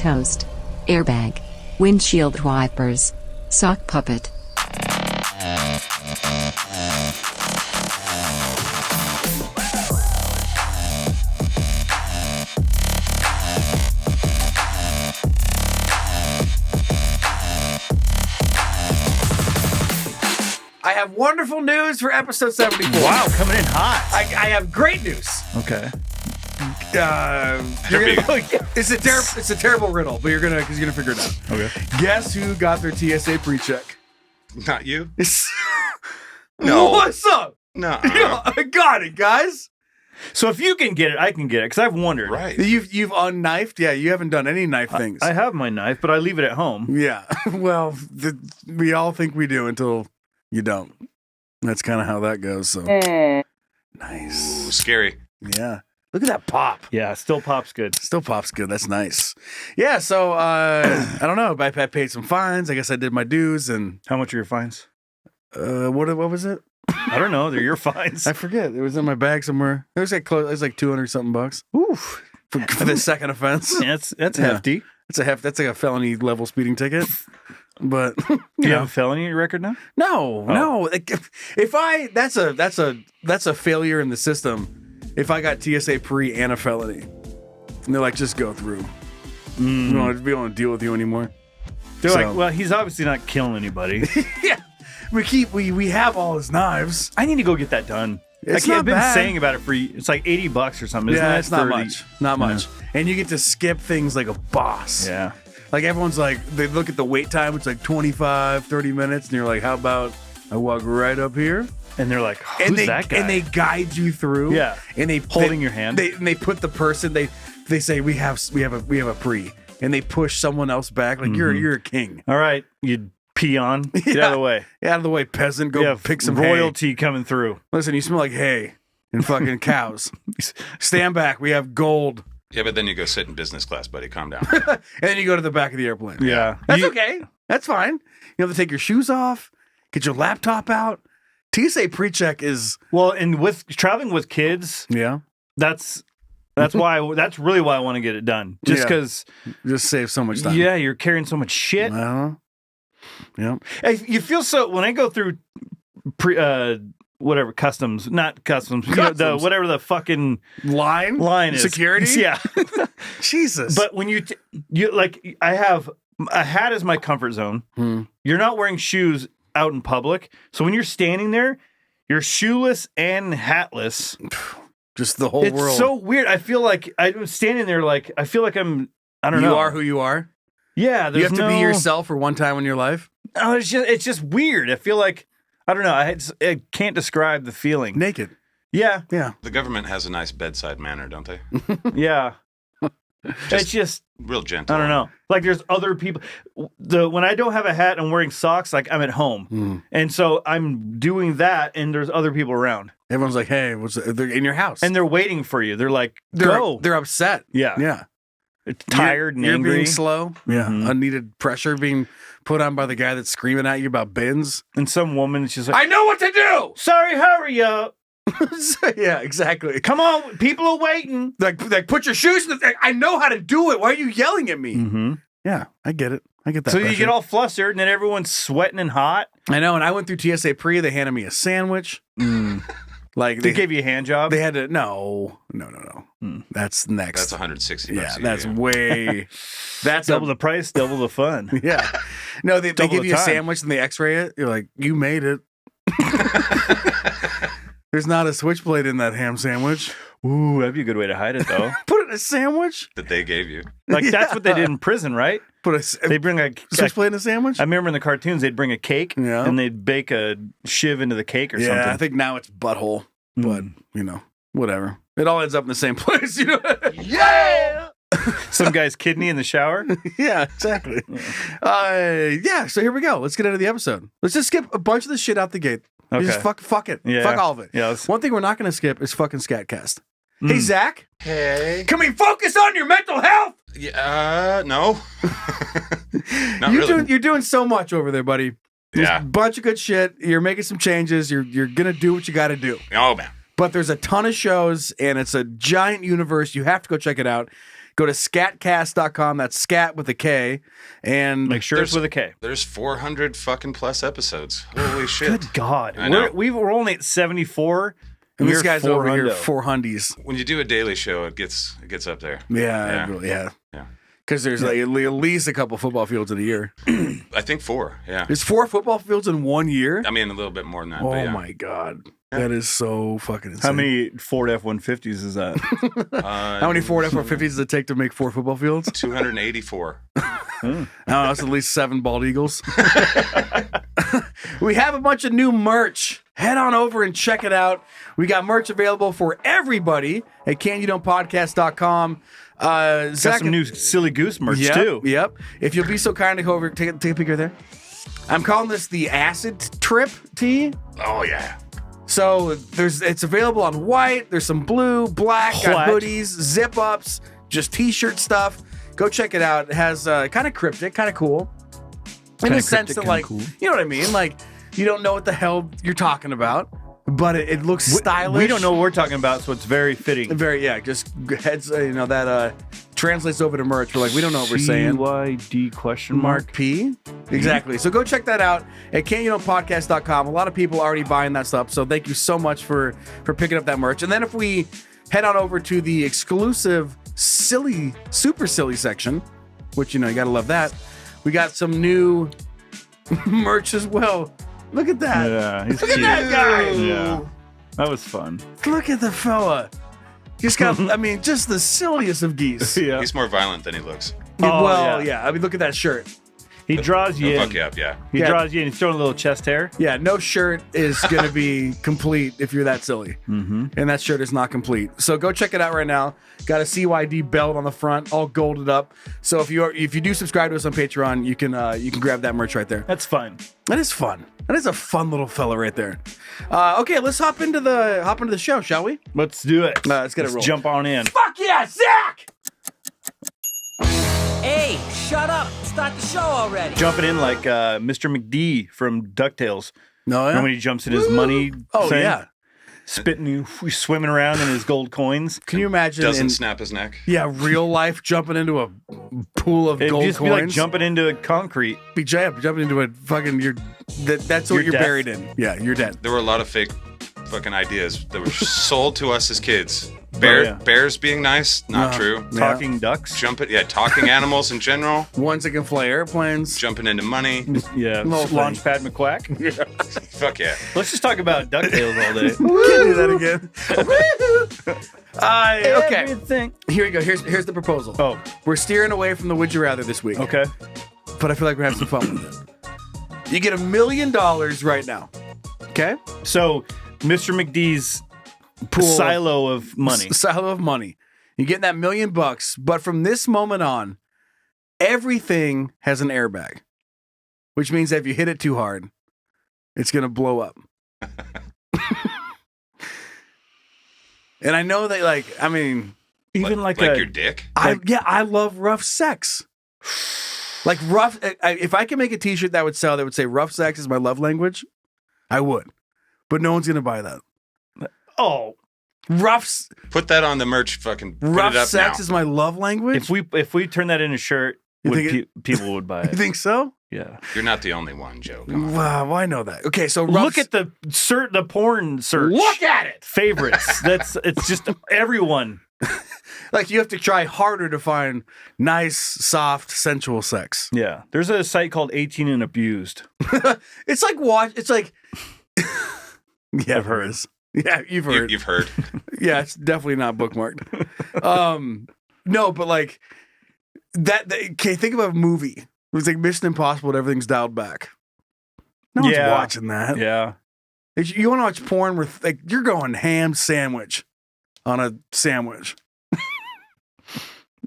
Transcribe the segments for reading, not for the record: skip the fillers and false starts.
toast, airbag, windshield wipers, sock puppet. I have wonderful news for episode 74. Wow, coming in hot. I have great news. Okay. It's a terrible riddle, but you're gonna figure it out. Okay. Guess who got their TSA pre-check? Not you. No. What's up? No. I got it, guys. So if you can get it, I can get it, because I've wondered. Right. You've unknifed? Yeah, you haven't done any knife things. I have my knife, but I leave it at home. Yeah. Well, we all think we do until you don't. That's kind of how that goes. So nice. Ooh, scary. Yeah. Look at that pop. Yeah, still pop's good. Still pop's good. That's nice. Yeah, so I don't know. I paid some fines. I guess I did my dues. And How much are your fines? what was it? I don't know. They're your fines. I forget. It was in my bag somewhere. It was like close. It was like $200 something. Oof. For the second offense. Yeah, that's hefty. That's like a felony level speeding ticket. But Do you have a felony record now? no. Like, that's a failure in the system. If I got TSA pre and a felony, and they're like, just go through. We don't want to deal with you anymore. They're like, well, he's obviously not killing anybody. Yeah, we have all his knives. I need to go get that done. It's I've not been bad. saying about it it's like $80 or something. Isn't Yeah, it? it's not 30. much. Not much. And you get to skip things like a boss. Yeah. Like everyone's like, they look at the wait time, it's like 25, 30 minutes, and you're like, how about I walk right up here? And they're like, who's that guy? And they guide you through. Yeah. And Holding your hand. They put the person, they say, we have a pre. And they push someone else back. Like, you're a king. All right, you peon. Get out of the way. Get out of the way, peasant. Go You have pick some hay. royalty coming through. Listen, you smell like hay and fucking cows. Stand back. We have gold. Yeah, but then you go sit in business class, buddy. Calm down. And then you go to the back of the airplane. Yeah. That's okay. That's fine. You have to take your shoes off, get your laptop out. TSA pre-check is... Well, and with traveling with kids, Yeah. that's really why I want to get it done. Just Yeah. because, Just save so much time. yeah, you're carrying so much shit. Yeah. Hey, you feel so, when I go through whatever, customs, not customs, you know, Customs. whatever the fucking Line is. Security? Yeah. Jesus. But when you like, I have a hat as my comfort zone. You're not wearing shoes out in public. So when you're standing there, you're shoeless and hatless. Just the whole It's world. so weird. I feel like I'm standing there like, I feel like I don't know. You are who you are. Yeah. You have to be yourself for one time in your life. No, it's just weird. I feel like, I don't know. I can't describe the feeling. Naked. Yeah. Yeah. The government has a nice bedside manner, don't they? Yeah. It's just, Real gentle. I don't know. Like there's other people. When I don't have a hat and I'm wearing socks, like I'm at home. And so I'm doing that and there's other people around. Everyone's like, hey, they're in your house. And they're waiting for you. They're like, go. They're upset. Yeah. Yeah. Tired and you're angry. being slow. Yeah. Mhm. Unneeded pressure being put on by the guy that's screaming at you about bins. And some woman, she's like, I know what to do. sorry, hurry up. Yeah, exactly. Come on, people are waiting. Like put your shoes in I know how to do it. Why are you yelling at me? Mm-hmm. Yeah, I get it. I get that. So you pressure. get all flustered and then everyone's sweating and hot. I know, and I went through TSA pre. They handed me a sandwich. Like They gave you a hand job? They had to. No. That's next. That's 160 yeah, bucks. that's way. That's double the price, double the fun. Yeah. No, they Double give the you a time. sandwich and they X-ray it. You're like, you made it. There's not a switchblade in that ham sandwich. Ooh, that'd be a good way to hide it, though. Put it in a sandwich. that they gave you. Like, that's what they did in prison, right? Put a They bring a switchblade in a sandwich. I remember in the cartoons, they'd bring a cake Yeah. and they'd bake a shiv into the cake or Yeah, something. I think now it's butthole, but whatever. It all ends up in the same place, you know. Yeah. Some guy's kidney in the shower. Yeah, exactly. So here we go. Let's get into the episode. Let's just skip a bunch of the shit out the gate. Okay. Just fuck it. Yeah. Fuck all of it. Yeah, let's- One thing we're not going to skip is fucking Scatcast. Hey, Zach. Hey. Can we focus on your mental health? Yeah, no. Not really. You're doing so much over there, buddy. There's Yeah. a bunch of good shit. You're making some changes. You're going to do what you got to do. Oh, man. But there's a ton of shows, and it's a giant universe. You have to go check it out. Go to scatcast.com. That's scat with a K. And Make sure it's with a K. There's 400 fucking plus episodes. Holy shit. Good God. I know. We're only at 74. and this we're guy's over here, 400. 400s. When you do a daily show, it gets up there. Yeah. Yeah. Because there's like at least a couple football fields in a year. I think 4. Yeah. There's 4 football fields in 1 year? I mean, a little bit more than that. Oh, but yeah. my God. That is so fucking insane. How many Ford F-150s is that? How many Ford F-150s does it take to make 4 football fields? 284. I don't know, that's at least 7 bald eagles. We have a bunch of new merch. Head on over and check it out. We got merch available for everybody at canyoudontpodcast.com. Got Zach, some new Silly Goose merch, too. Yep. If you'll be so kind to go over, take a picture there. I'm calling this the Acid Trip tee. Oh, yeah. So it's available on white. There's some blue, black, got What? hoodies, zip ups, just t-shirt stuff. Go check it out. It has kind of cryptic, kind of cool. In Kinda the sense cryptic, that, kinda like, cool. you know what I mean? Like, you don't know what the hell you're talking about, but it looks stylish. We don't know what we're talking about, so it's very fitting. Just heads, that translates over to merch. We're like, we don't know what we're saying. CYD question Mark P. Exactly. So go check that out at canyoudontpodcast.com. A lot of people are already buying that stuff. So thank you so much for picking up that merch. And then if we head on over to the exclusive super silly section, which, you got to love that. We got some new merch as well. Look at that. Yeah, he's Look at cute. that guy. Yeah, that was fun. Look at the fella. He's got, just the silliest of geese. Yeah. He's more violent than he looks. Oh, yeah. Look at that shirt. He draws you He'll in. fuck you up, yeah. He draws you in. He's throwing a little chest hair. Yeah, no shirt is going to be complete if you're that silly. Mm-hmm. And that shirt is not complete. So go check it out right now. Got a CYD belt on the front, all golded up. So if you do subscribe to us on Patreon, you can grab that merch right there. That's fun. That is fun. That is a fun little fella right there. Okay, let's hop into the show, shall we? Let's do it. Let's get it rolling. Jump on in. Fuck yeah, Zach! Hey, shut up. Start the show already. Jumping in like Mr. McD from DuckTales. No, And when he jumps in his money Oh thing, yeah. spitting, swimming around in his gold coins. Can you imagine? Doesn't snap his neck. Yeah, real life jumping into a pool of It'd gold just coins. be like jumping into concrete. Be jumping into a fucking. That's what You're you're dead. buried in. Yeah, you're dead. There were a lot of fake fucking ideas that were sold to us as kids. yeah. Bears being nice, not true. Yeah. Talking ducks. Talking animals in general. Ones that can fly airplanes. Jumping into money. Yeah. Little thing. Launchpad McQuack. Fuck yeah. Let's just talk about DuckTales all day. Can't do that again. Okay, Everything. here we go. Here's the proposal. Oh, We're steering away from the Would You Rather this week. okay. But I feel like we're having some fun with it. You get $1 million right now. Okay? So, Mr. McD's Pool. silo of money. Silo of money. You get that $1 million, but from this moment on, everything has an airbag. Which means that if you hit it too hard, it's gonna blow up. And I know that, Even like your dick? I love rough sex. Like rough. If I could make a T-shirt that would sell, that would say "rough sex is my love language," I would. But no one's gonna buy that. oh, Rough Put that on the merch. Fucking put rough it up sex now. is my love language. if we turn that into a shirt, You think people would buy You it. think so? Yeah. You're not the only one, Joe. Come on. Wow, why know that? Okay, so rough Look at the porn search. Look at it. Favorites. It's just everyone. Like you have to try harder to find nice, soft, sensual sex. Yeah. There's a site called 18 and Abused. It's like It's like yeah, I've heard. it is. Yeah, you've heard. You've heard. Yeah, it's definitely not bookmarked. No, but like that. Okay, think of a movie. It's like Mission Impossible, and everything's dialed back. No one's Yeah. watching that. Yeah. You want to watch porn where like you're going ham sandwich on a sandwich.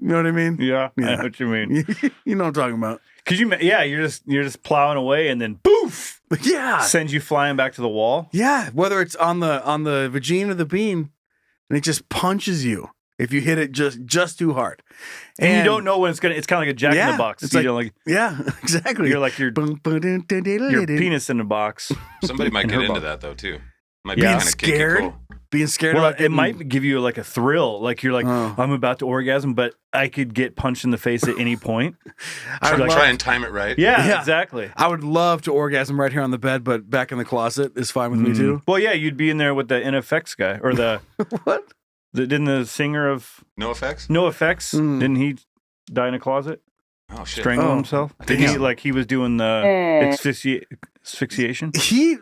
You know what I mean? Yeah. I Yeah. know what you mean. You know what I'm talking about. Cause you're just plowing away and then poof Yeah. sends you flying back to the wall. Yeah. Whether it's on the vagina or the bean, and it just punches you if you hit it just too hard. And you don't know when it's kind of like a jack in the box. It's You like, don't like yeah, exactly. you're like your your penis in a box. Somebody might And get her into bump. that though too. Might be Yeah. kind of kinky Scared? cool. being scared Well, about it might give you like a thrill. Like you're like, I'm about to orgasm, but I could get punched in the face at any point. Try and time it right. Yeah, exactly. I would love to orgasm right here on the bed, but back in the closet is fine with me too. Well, yeah, you'd be in there with the NFX guy or the What? Didn't the singer of No effects? No Effects? Didn't he die in a closet? Oh, shit. Strangle himself? damn. He was doing the asphyxiation? He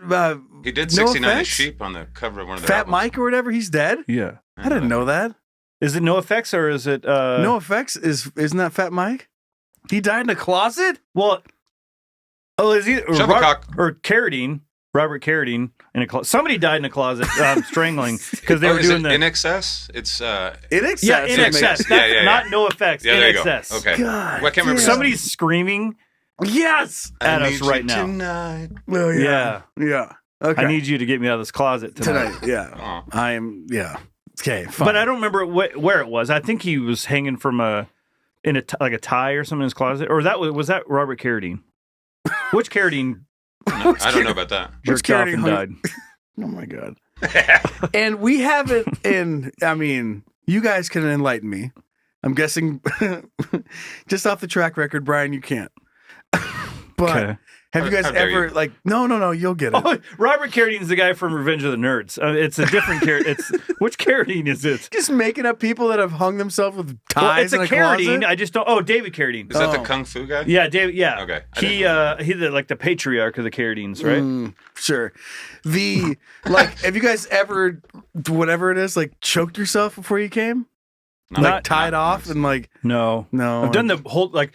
did 69 Effects? Sheep on the cover of one of their Fat albums. Mike or whatever, he's dead? Yeah. I didn't know that. Is it No Effects or is it No Effects isn't that Fat Mike? He died in a closet? Well, is he Shuttlecock. or Carradine? Robert Carradine in a closet. Somebody died in a closet strangling because they were is doing it the In Excess? It's In excess. yeah, In Excess. Yeah. Not No Effects. yeah, In there you Excess. go. Okay. God Well, I can't remember. damn. Somebody's screaming Yes. at I us need right you now. Tonight. Oh, Yeah. Yeah. Okay. I need you to get me out of this closet tonight. Yeah. Oh. I am. Yeah. Okay. Fine. But I don't remember where it was. I think he was hanging from like a tie or something in his closet. Or was that Robert Carradine? Which Carradine No, I don't know about that. jerked off Carradine and hung- died? Oh my god. And we haven't. And I mean, you guys can enlighten me. I'm guessing, just off the track record, Brian, you can't. But Okay. have you guys How dare ever you. like? No, you'll get it. Oh, Robert Carradine's the guy from Revenge of the Nerds. It's a different Carradine. It's which Carradine is it? Just making up people that have hung themselves with ties Well, it's a in a Carradine. closet. I just don't. Oh, David Carradine. Is that the Oh. Kung Fu guy? Yeah, David. Yeah. Okay. I didn't He's like the patriarch of the Carradines, right? Sure. Have you guys ever, whatever it is, like choked yourself before you came? Like tied off and like, No. no. I've done the whole like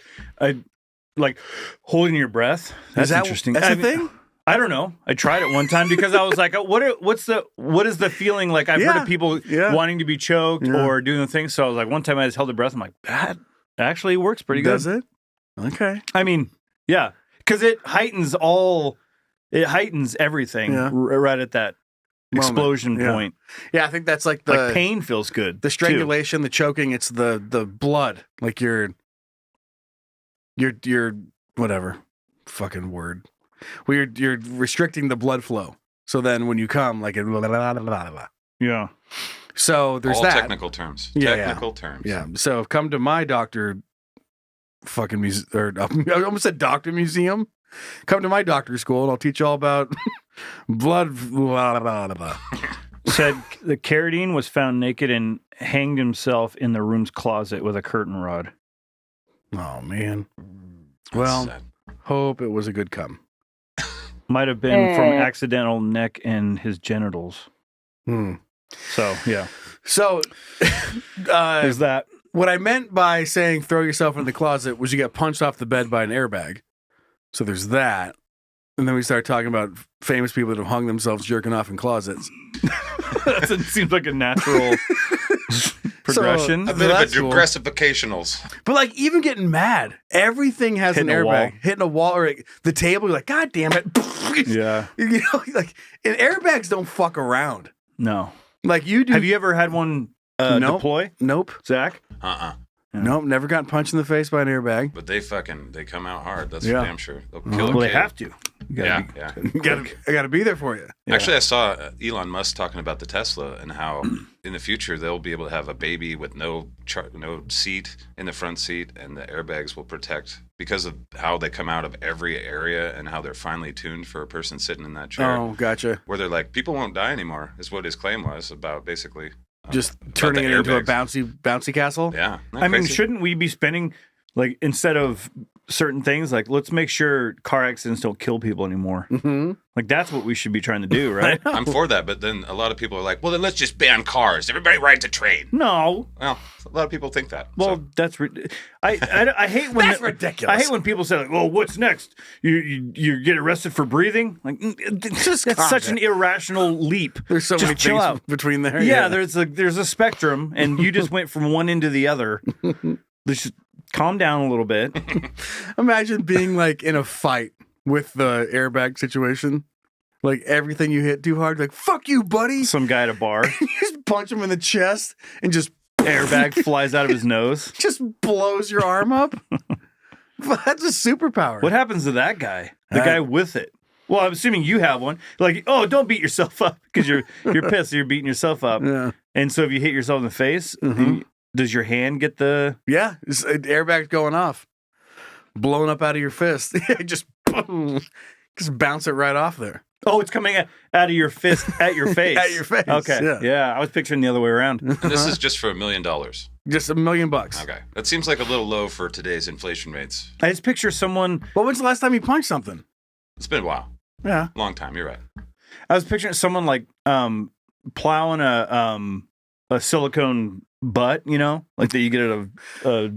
holding your breath. That's interesting. That's I a mean, thing? I don't know. I tried it one time because I was like, what is the feeling like? I've heard Yeah, of people yeah. wanting to be choked Yeah. or doing the thing. So I was like, one time I just held the breath. I'm like, that actually works pretty good. Does it? Okay. I mean, yeah, because it heightens everything Yeah. right at that Moment. explosion Yeah. point. Yeah, I think that's like the Like pain feels good. the too. strangulation, the choking. It's the blood. Like you're whatever fucking word. Well, you're restricting the blood flow. So then when you come, like it. Yeah. So there's All that. technical terms. Yeah, Technical terms. Yeah. So come to my doctor fucking I almost said doctor museum. Come to my doctor school and I'll teach you all about blood. Said the Carradine was found naked and hanged himself in the room's closet with a curtain rod. Oh man. That's Well, sad. hope it was a good come. Might have been from accidental neck and his genitals. So, yeah. So There's that. what I meant by saying throw yourself in the closet was you get punched off the bed by an airbag. So there's that. And then we start talking about famous people that have hung themselves jerking off in closets. That seems like a natural progression. A bit of a that's cool. digressificationals. But like even getting mad, everything has Hitting an a airbag. wall. Hitting a wall or the table, you're like, God damn it. Yeah. You know, like and airbags don't fuck around. No. Like you do. Have you ever had one Nope. deploy, Nope. Zach? Uh-uh. Nope. Never gotten punched in the face by an airbag. But they come out hard. That's Yeah. for damn sure. They'll kill a Well, they kid. have to. You gotta Yeah, be- yeah. I gotta be there for you. Yeah. Actually, I saw Elon Musk talking about the Tesla and how in the future they'll be able to have a baby with no seat in the front seat, and the airbags will protect because of how they come out of every area and how they're finely tuned for a person sitting in that chair. Oh, gotcha. Where they're like, people won't die anymore, is what his claim was about basically. Just about turning the it into a airbags. bouncy castle. Yeah. Isn't that I mean, crazy? shouldn't we be spending, like, instead of certain things, like, let's make sure car accidents don't kill people anymore. Mm-hmm. Like, that's what we should be trying to do, right? I'm for that, but then a lot of people are like, well, then let's just ban cars. Everybody rides a train. No. Well, a lot of people think that. Well, so. that's I hate when That's ridiculous. I hate when people say like, "Well, what's next? You get arrested for breathing?" Like, Just that's calm such down. an irrational leap. There's so Just many chill things out. between there. Yeah, there's a spectrum, and you just went from one end to the other. Just calm down a little bit. Imagine being like in a fight with the airbag situation. Like everything you hit too hard, like fuck you, buddy. Some guy at a bar, You just punch him in the chest and just airbag flies out of his nose. just blows your arm up. That's a superpower. What happens to that guy? The guy with it. Well, I'm assuming you have one. Like, oh, don't beat yourself up because you're pissed. So you're beating yourself up. Yeah. And so if you hit yourself in the face, does your hand get the? Yeah. Airbag's going off, blowing up out of your fist. Just bounce it right off there. Oh, it's coming out of your fist at your face. At your face. Okay. Yeah. I was picturing the other way around. And this is just for $1 million. Just $1 million. Okay. That seems like a little low for today's inflation rates. I just picture someone. Well, when's the last time you punched something? It's been a while. Yeah. Long time. You're right. I was picturing someone like plowing a silicone butt, like that you get at a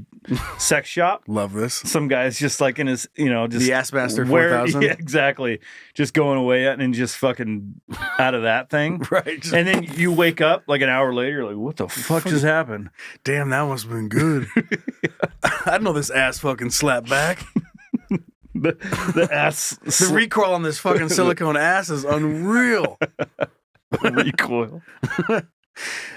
sex shop. Love this. Some guy's just like in his, just the Ass Master 4000. Yeah, exactly. Just going away and just fucking out of that thing. Right. And then you wake up like an hour later, you're like, what the fuck just happened? Damn, that must have been good. I didn't know this ass fucking slapped back. The ass. The recoil on this fucking silicone ass is unreal. Recoil.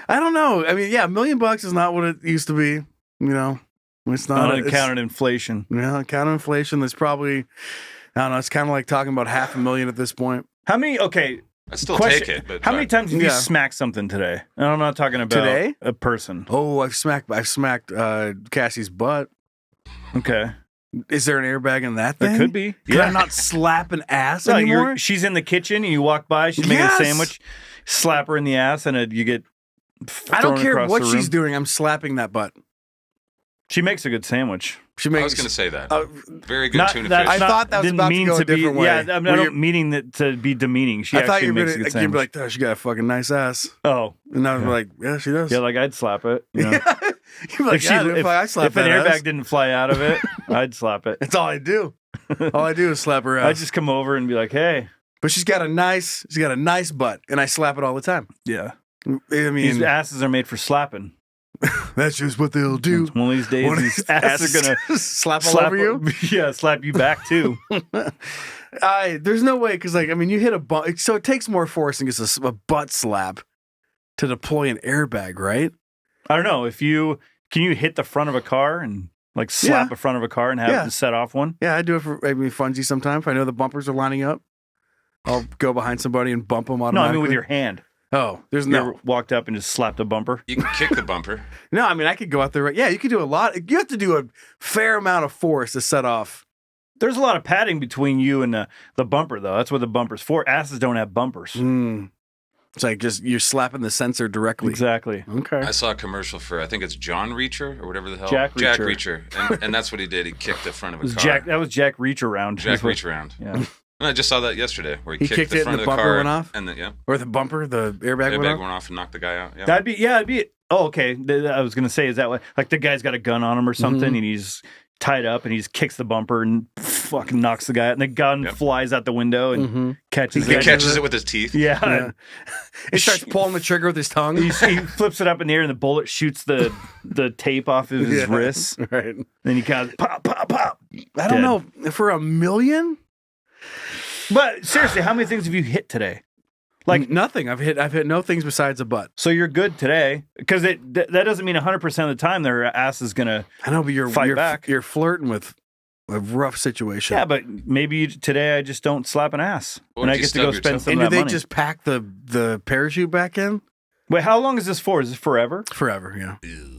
I don't know. I mean, yeah, $1 million is not what it used to be. It's not. Unaccounted inflation. Yeah, counted inflation. There's probably, I don't know. It's kind of like talking about $500,000 at this point. How many? Okay. I still Question, take it. But how many times have you smacked something today? And I'm not talking about today? A person. Oh, I've smacked Cassie's butt. Okay. Is there an airbag in that thing? There could be. Can I not slap an ass anymore? She's in the kitchen and you walk by, she's making a sandwich, slap her in the ass, and you get I don't care what she's she's doing. I'm slapping that butt. She makes a good sandwich. She makes. I was going to say that. Very good tuna that, fish. I thought that was about to go a different way. Yeah, I'm not meaning that to be demeaning. She actually makes a good sandwich. You'd be like, oh, she got a fucking nice ass. Oh. And I was like, yeah, she does. Yeah, like I'd slap it. You'd be like, if an airbag didn't fly out of it, I'd slap it. That's all I do. All I do is slap her ass. I just come over and be like, hey. But she's got a nice butt, and I slap it all the time. Yeah. I mean, these asses are made for slapping. That's just what they'll do. One of these days, these asses are gonna slap all over you. Yeah, slap you back too. There's no way because, you hit a butt, so it takes more force than just a butt slap to deploy an airbag, right? I don't know can you hit the front of a car and slap the front of a car and have it set off one? Yeah, I do it for funsies sometimes. If I know the bumpers are lining up, I'll go behind somebody and bump them automatically. No, I mean with your hand. Oh, there's you ever walked up and just slapped a bumper? You can kick the bumper. No, I could go out there. Yeah, you could do a lot. You have to do a fair amount of force to set off. There's a lot of padding between you and the bumper, though. That's what the bumper's for. Asses don't have bumpers. It's like just you're slapping the sensor directly. Exactly. Okay. I saw a commercial for, I think it's John Reacher or whatever the hell. Jack Reacher. And that's what he did. He kicked the front of a car. That was Jack Reach Around. Jack Reach Around. Yeah. And I just saw that yesterday where he kicked the it front and of the the bumper car. Went off? And the or the bumper, the airbag went off and knocked the guy out. Yeah. That'd be. Oh, okay. I was going to say, is that what, like the guy's got a gun on him or something and he's tied up and he just kicks the bumper and fucking knocks the guy out and the gun flies out the window and catches He catches it with his teeth. Yeah. He starts pulling the trigger with his tongue. He flips it up in the air and the bullet shoots the tape off of his wrists. Right. Then he kind of pop, pop, pop. I don't know. For $1 million? But seriously, how many things have you hit today? Like nothing. I've hit no things besides a butt. So you're good today because that doesn't mean 100% of the time their ass is gonna. I know, but you're back. You're flirting with a rough situation. Yeah, but maybe today I just don't slap an ass and I get to go spend some of that money. And do they just pack the parachute back in? Wait, how long is this for? Is this forever? Forever, yeah. Ew.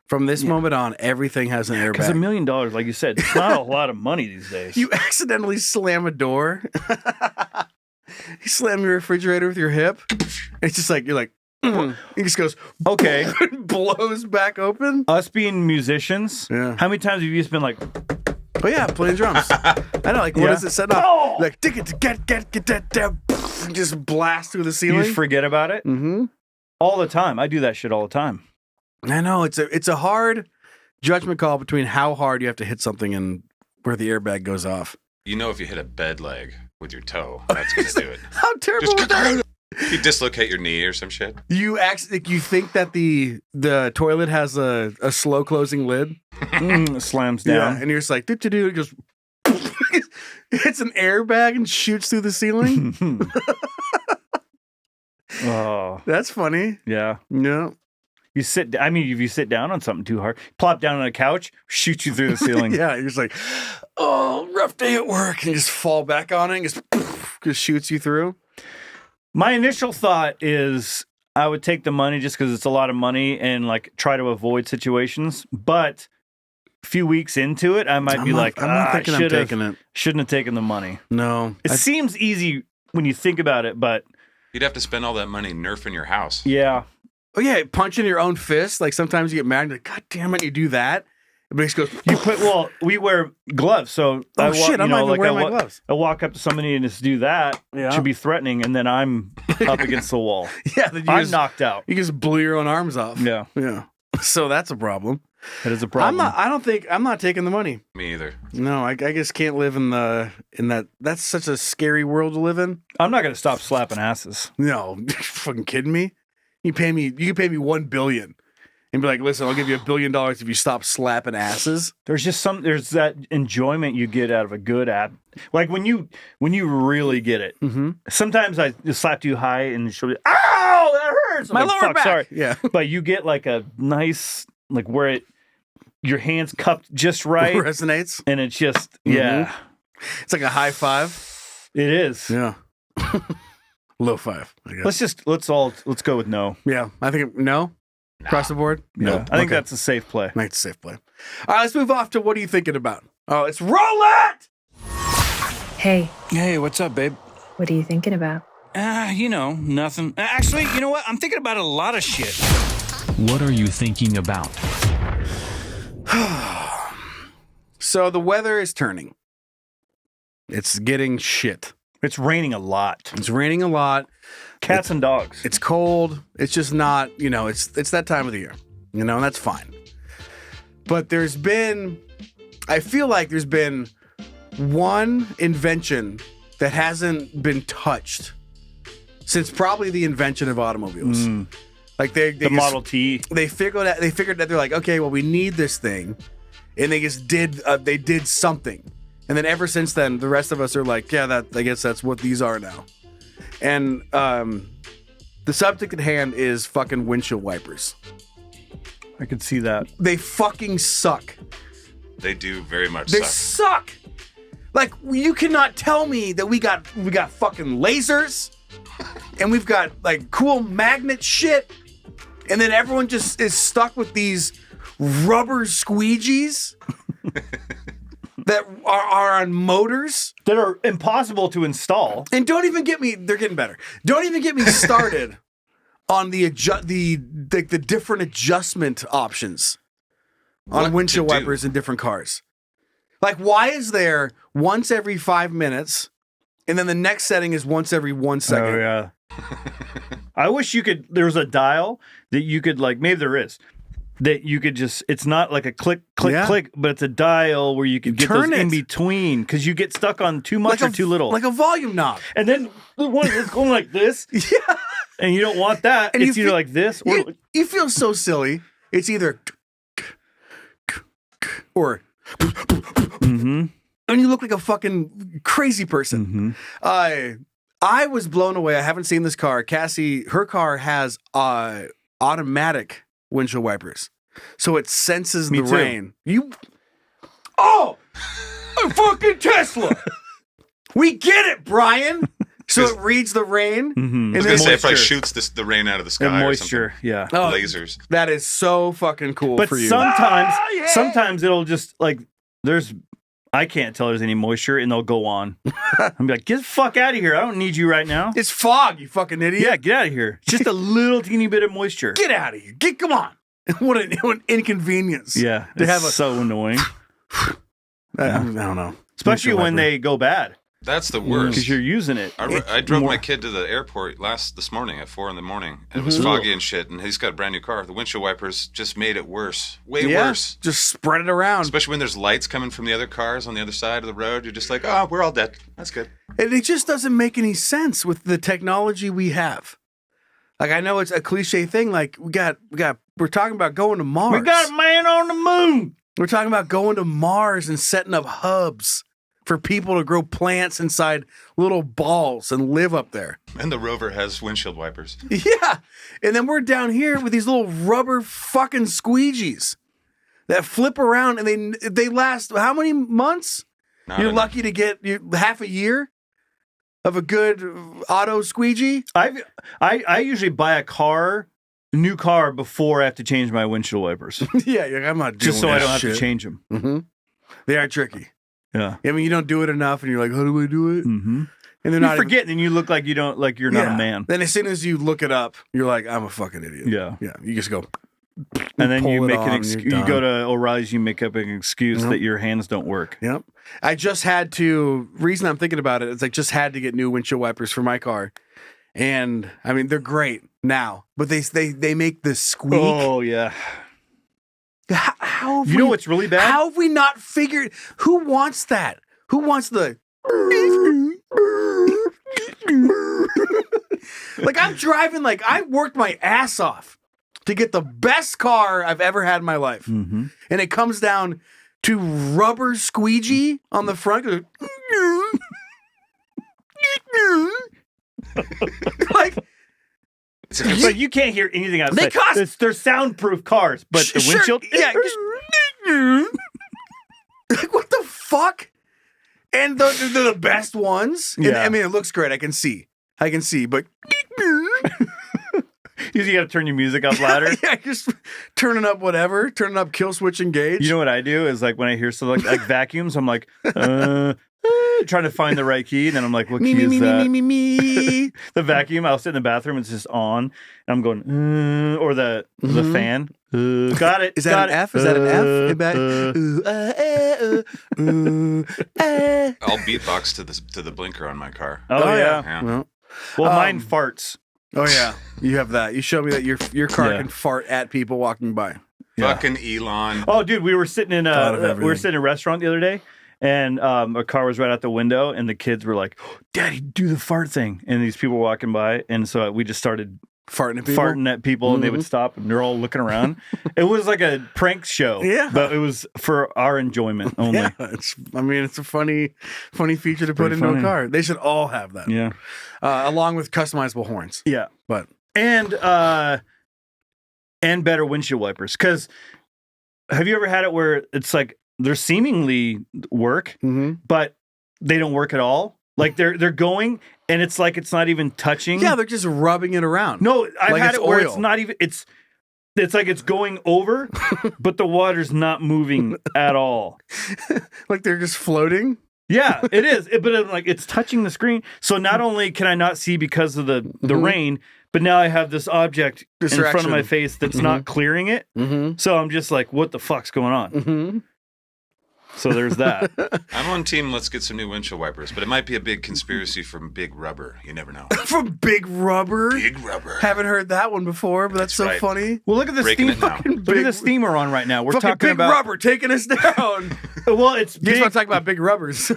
From this moment on, everything has an airbag. Because $1 million, like you said, it's not a lot of money these days. You accidentally slam a door. You slam your refrigerator with your hip. It's just like, you're like, it just goes, okay. Blows back open. Us being musicians, how many times have you just been like, oh yeah, playing drums. I know, like, what does it set up? Oh! Like, get that, just blast through the ceiling. You just forget about it? Mm-hmm. All the time. I do that shit all the time. I know, it's a hard judgment call between how hard you have to hit something and where the airbag goes off. You know, if you hit a bed leg with your toe, that's going to do it. How terrible is that? You dislocate your knee or some shit. You think that the toilet has a slow closing lid? Slams down. Yeah, and you're just like, it goes, hits an airbag and shoots through the ceiling. Oh. That's funny. Yeah. Yeah. You sit. I mean, if you sit down on something too hard, plop down on a couch, shoot you through the ceiling. Yeah, you're just like, oh, rough day at work, and you just fall back on it, and just just shoots you through. My initial thought is I would take the money just because it's a lot of money and like try to avoid situations. But a few weeks into it, I might I'm be not- like, I'm not thinking I'm taking it. Shouldn't have taken the money. No. It seems easy when you think about it, but You'd have to spend all that money nerfing your house. yeah. Oh, yeah, punching your own fist. Like, sometimes you get mad and you're like, God damn it, you do that. It just goes, We wear gloves, so oh, shit, I'm not even wearing my gloves. I walk up to somebody and just do that. Yeah. Should be threatening, and then I'm up against the wall. Yeah, then I'm knocked out. You just blew your own arms off. Yeah. Yeah. So that's a problem. That is a problem. I'm not taking the money. Me either. No, I just can't live in that. That's such a scary world to live in. I'm not going to stop slapping asses. No, you're fucking kidding me? You can pay me $1 billion and be like, listen, I'll give you $1 billion if you stop slapping asses. There's that enjoyment you get out of a good app. Like when you really get it. Mm-hmm. Sometimes I just slap too high and she'll be, ow, that hurts. I'm My like, lower fuck, back. sorry. Yeah. But you get like a nice, like where your hands cupped just right. Resonates. And it's just, Mm-hmm. yeah. It's like a high five. It is. Yeah. Low five, I guess. Let's go with no. Yeah. I think no. Across the board? No. I think Okay. that's a safe play. I think it's a safe play. All right, let's move off to what are you thinking about? Oh, it's roulette! Hey, Hey, what's up, babe? what are you thinking about? Nothing. Actually, you know what? I'm thinking about a lot of shit. What are you thinking about? So the weather is turning. It's getting shit. It's raining a lot. It's raining a lot. Cats and dogs. It's cold. It's just not, it's that time of the year, and that's fine. But I feel like there's been one invention that hasn't been touched since probably the invention of automobiles. Like the Model T. They figured that they're like, okay, well, we need this thing, and they just did something. And then ever since then, the rest of us are like, yeah, I guess that's what these are now. And the subject at hand is fucking windshield wipers. I could see that. They fucking suck. They do very much They suck. suck. Like, you cannot tell me that we got fucking lasers and we've got like cool magnet shit, and then everyone just is stuck with these rubber squeegees that are on motors That are impossible to install. and don't even get me. They're getting better. Don't even get me started on the different adjustment options on What windshield to do? wipers in different cars. Like, why is there once every 5 minutes, and then the next setting is once every 1 second? Oh, yeah. I wish there was a dial that you could, like, maybe there is, that you could just, it's not like a click, Yeah. click, but it's a dial where you could get Turn those in it. between because you get stuck on too much or too little. Like a volume knob. And then the one that's going like this, Yeah. and you don't want that. And It's you either feel- like this or You feel so silly. It's either or, Mhm. and you look like a fucking crazy person. I was blown away. I haven't seen this car. Cassie, her car has automatic windshield wipers, so it senses Me the too. rain. A fucking Tesla. We get it, Brian. So it reads the rain. Mhm. I was then gonna say it probably moisture. shoots the rain out of the sky and or moisture. Yeah. Oh, Lasers. that is so fucking cool But for you. sometimes it'll just like I can't tell there's any moisture and they'll go on. I'm like, get the fuck out of here. I don't need you right now. It's fog, you fucking idiot. Yeah, get out of here. Just a little teeny bit of moisture. Get out of here. Come on. What an inconvenience. Yeah, To it's have a- so annoying, I don't know. especially Windshield when wiper. they go bad That's the because worst. you're using it. I drove my kid to the airport this morning at 4 a.m. and it was foggy and shit, and he's got a brand new car. The windshield wipers just made it worse. Way worse. Just spread it around. Especially when there's lights coming from the other cars on the other side of the road. You're just like, oh, we're all dead. That's good. And it just doesn't make any sense with the technology we have. Like, I know it's a cliche thing. Like, we're talking about going to Mars. We got a man on the moon. We're talking about going to Mars and setting up hubs for people to grow plants inside little balls and live up there. And the rover has windshield wipers. Yeah. And then we're down here with these little rubber fucking squeegees that flip around and they last how many months? Not You're enough. lucky to get half a year. of a good auto squeegee? I usually buy a new car before I have to change my windshield wipers. Yeah, I'm not doing just so that I don't have shit. to change them. Mm-hmm. They are tricky. Yeah. I mean, you don't do it enough, and you're like, how do I do it? Mm-hmm. And they're You not forget, and you look like you're not a man. Then as soon as you look it up, you're like, I'm a fucking idiot. Yeah. Yeah. You just go. And then you pull it make on, an you're you done. go to O'Reilly's, you make up an excuse Yep. that your hands don't work. Yep. I just had to. Reason I'm thinking about it is I just had to get new windshield wipers for my car, and I mean they're great now, but they make this squeak. Oh yeah. How have You know what's really bad? How have we not figured? Who wants that? Who wants the? Like I'm driving. Like I worked my ass off to get the best car I've ever had in my life, Mm-hmm. and it comes down to rubber squeegee on the front. Like But you can't hear anything outside. They cost- They're soundproof cars, but the Sure, windshield. yeah. Like what the fuck? And they're the best ones. And, Yeah. I mean, it looks great. I can see, but You got to turn your music up louder. yeah, just turning up whatever, turning up kill switch engage. You know what I do is like when I hear something like vacuums, I'm like trying to find the right key, and then I'm like, what key is that? me. The vacuum. I'll sit in the bathroom. It's just on, and I'm going, or the fan. Got it. Is that got an it. F? Is that an F? I'll beatbox to the blinker on my car. Oh, yeah. Yeah. Well, mine farts. Oh yeah, you have that. You show me that your car Yeah. can fart at people walking by. Yeah. Fucking Elon. Oh, dude, we were sitting in Thought of we were everything. sitting in a restaurant the other day, and a car was right out the window, and the kids were like, "Daddy, do the fart thing!" And these people were walking by, and so we just started Farting at people. farting at people, and they would stop, and they're all looking around. It was like a prank show, Yeah. but it was for our enjoyment only. Yeah, it's a funny feature to put Pretty into funny. a car. They should all have that. Yeah, Along with customizable horns. yeah, But and better windshield wipers. Because have you ever had it where it's like they're seemingly work, but they don't work at all? Like they're going, and it's like it's not even touching. yeah, they're just rubbing it around. No, I've Like had it's it where oil. it's not even it's like it's going over, but the water's not moving at all. Like they're just floating. Yeah, it is. But like it's touching the screen. So not only can I not see because of the rain, but now I have this object in front of my Distraction. face that's not clearing it. Mm-hmm. So I'm just like, what the fuck's going on? Mm-hmm. So there's that. I'm on team. Let's get some new windshield wipers, but it might be a big conspiracy from Big Rubber. You never know. From Big Rubber. Big Rubber. Haven't heard that one before, but that's so right. funny. Well, look at this Breaking theme. it down. Look at this theme we're on right now. We're Fucking talking Big about Rubber taking us down. Well, it's You guys big. want to talk about Big Rubbers?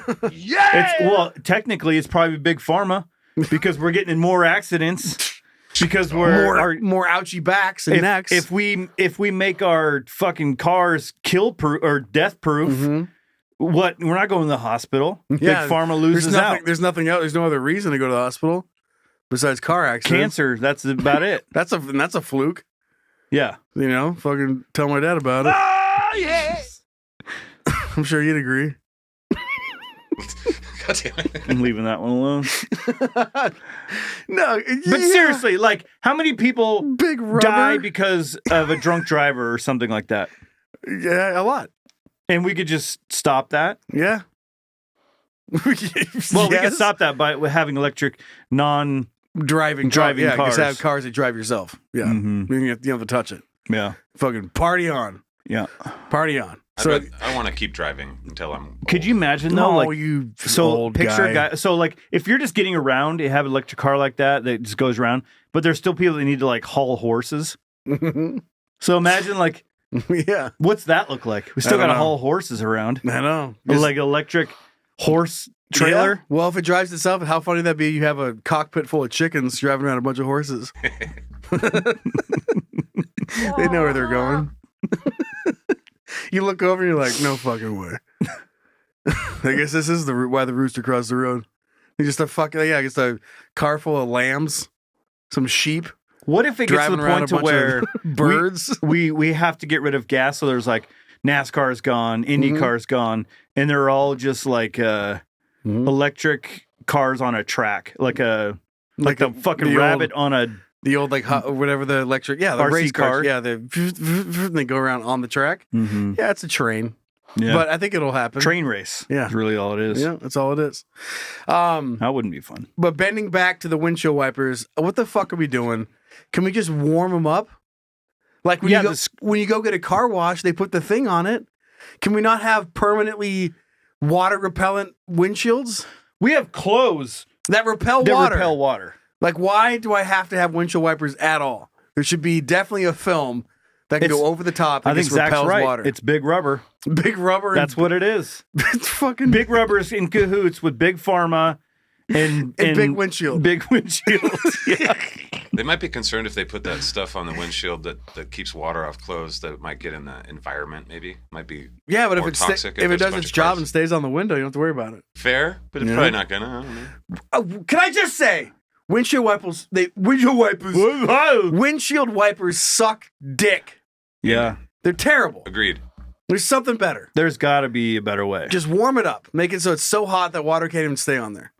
Technically, it's probably big pharma because we're getting in more accidents because we're more ouchy backs and necks. If we make our fucking cars kill proof or death proof, what we're not going to the hospital. Big pharma loses out. There's nothing else. There's no other reason to go to the hospital besides car accidents. Cancer. That's about it. That's a fluke. Yeah. You know, fucking tell my dad about it. Oh yes. I'm sure you'd agree. God damn it. I'm leaving that one alone. No, But seriously, like, how many people Big Rubber die because of a drunk driver or something like that? Yeah, a lot. And we could just stop that. Yeah. Well, we could stop that by having electric driving cars. Yeah, just have cars that drive yourself. Yeah, Mhm. you don't have to touch it. Yeah. Fucking party on, Yeah. party on. So, I want to keep driving until I'm. Could you imagine though? no, Like, you so old picture guy. a guy. So like, if you're just getting around, you have an electric car like that just goes around, but there's still people that need to like haul horses. So imagine like, Yeah, what's that look like? We still I don't got to know. haul horses around. I know. Like electric horse trailer. Yeah. Well, if it drives itself, how funny would that be? You have a cockpit full of chickens driving around a bunch of horses. They know where they're going. You look over and you're like, no fucking way. I guess this is why the rooster crossed the road. He's just I guess a car full of lambs, some sheep, What if it gets to driving the around point a to bunch where of birds. we have to get rid of gas? So there's like NASCAR's gone, IndyCar's gone, and they're all just like electric cars on a track, like the fucking the rabbit on a the old whatever the electric, the RC race car. cars, they go around on the track. Mm-hmm. Yeah, it's a train, Yeah. but I think it'll happen. train race. Yeah. Is really all it is. Yeah, that's all it is. That wouldn't be fun. But bending back to the windshield wipers, what the fuck are we doing? Can we just warm them up? Like when you go get a car wash, they put the thing on it. Can we not have permanently water repellent windshields We have clothes that repel that water? repel water. Like, why do I have to have windshield wipers at all? There should be definitely a film that can go over the top and I think just Zach's repels right. water. It's big rubber. Big rubber. That's what it is. It's fucking Big rubber's in cahoots with big pharma and big windshield. Big windshields. Yeah. They might be concerned if they put that stuff on the windshield that keeps water off clothes that it might get in the environment. Maybe might be Yeah, but more if toxic it there's a does bunch its of job cars. and stays on the window, you don't have to worry about it. Fair, but it's Yeah. probably not gonna. I don't know. Can I just say, windshield wipers suck dick. Yeah. They're terrible. Agreed. There's something better. There's got to be a better way. Just warm it up. Make it so it's so hot that water can't even stay on there.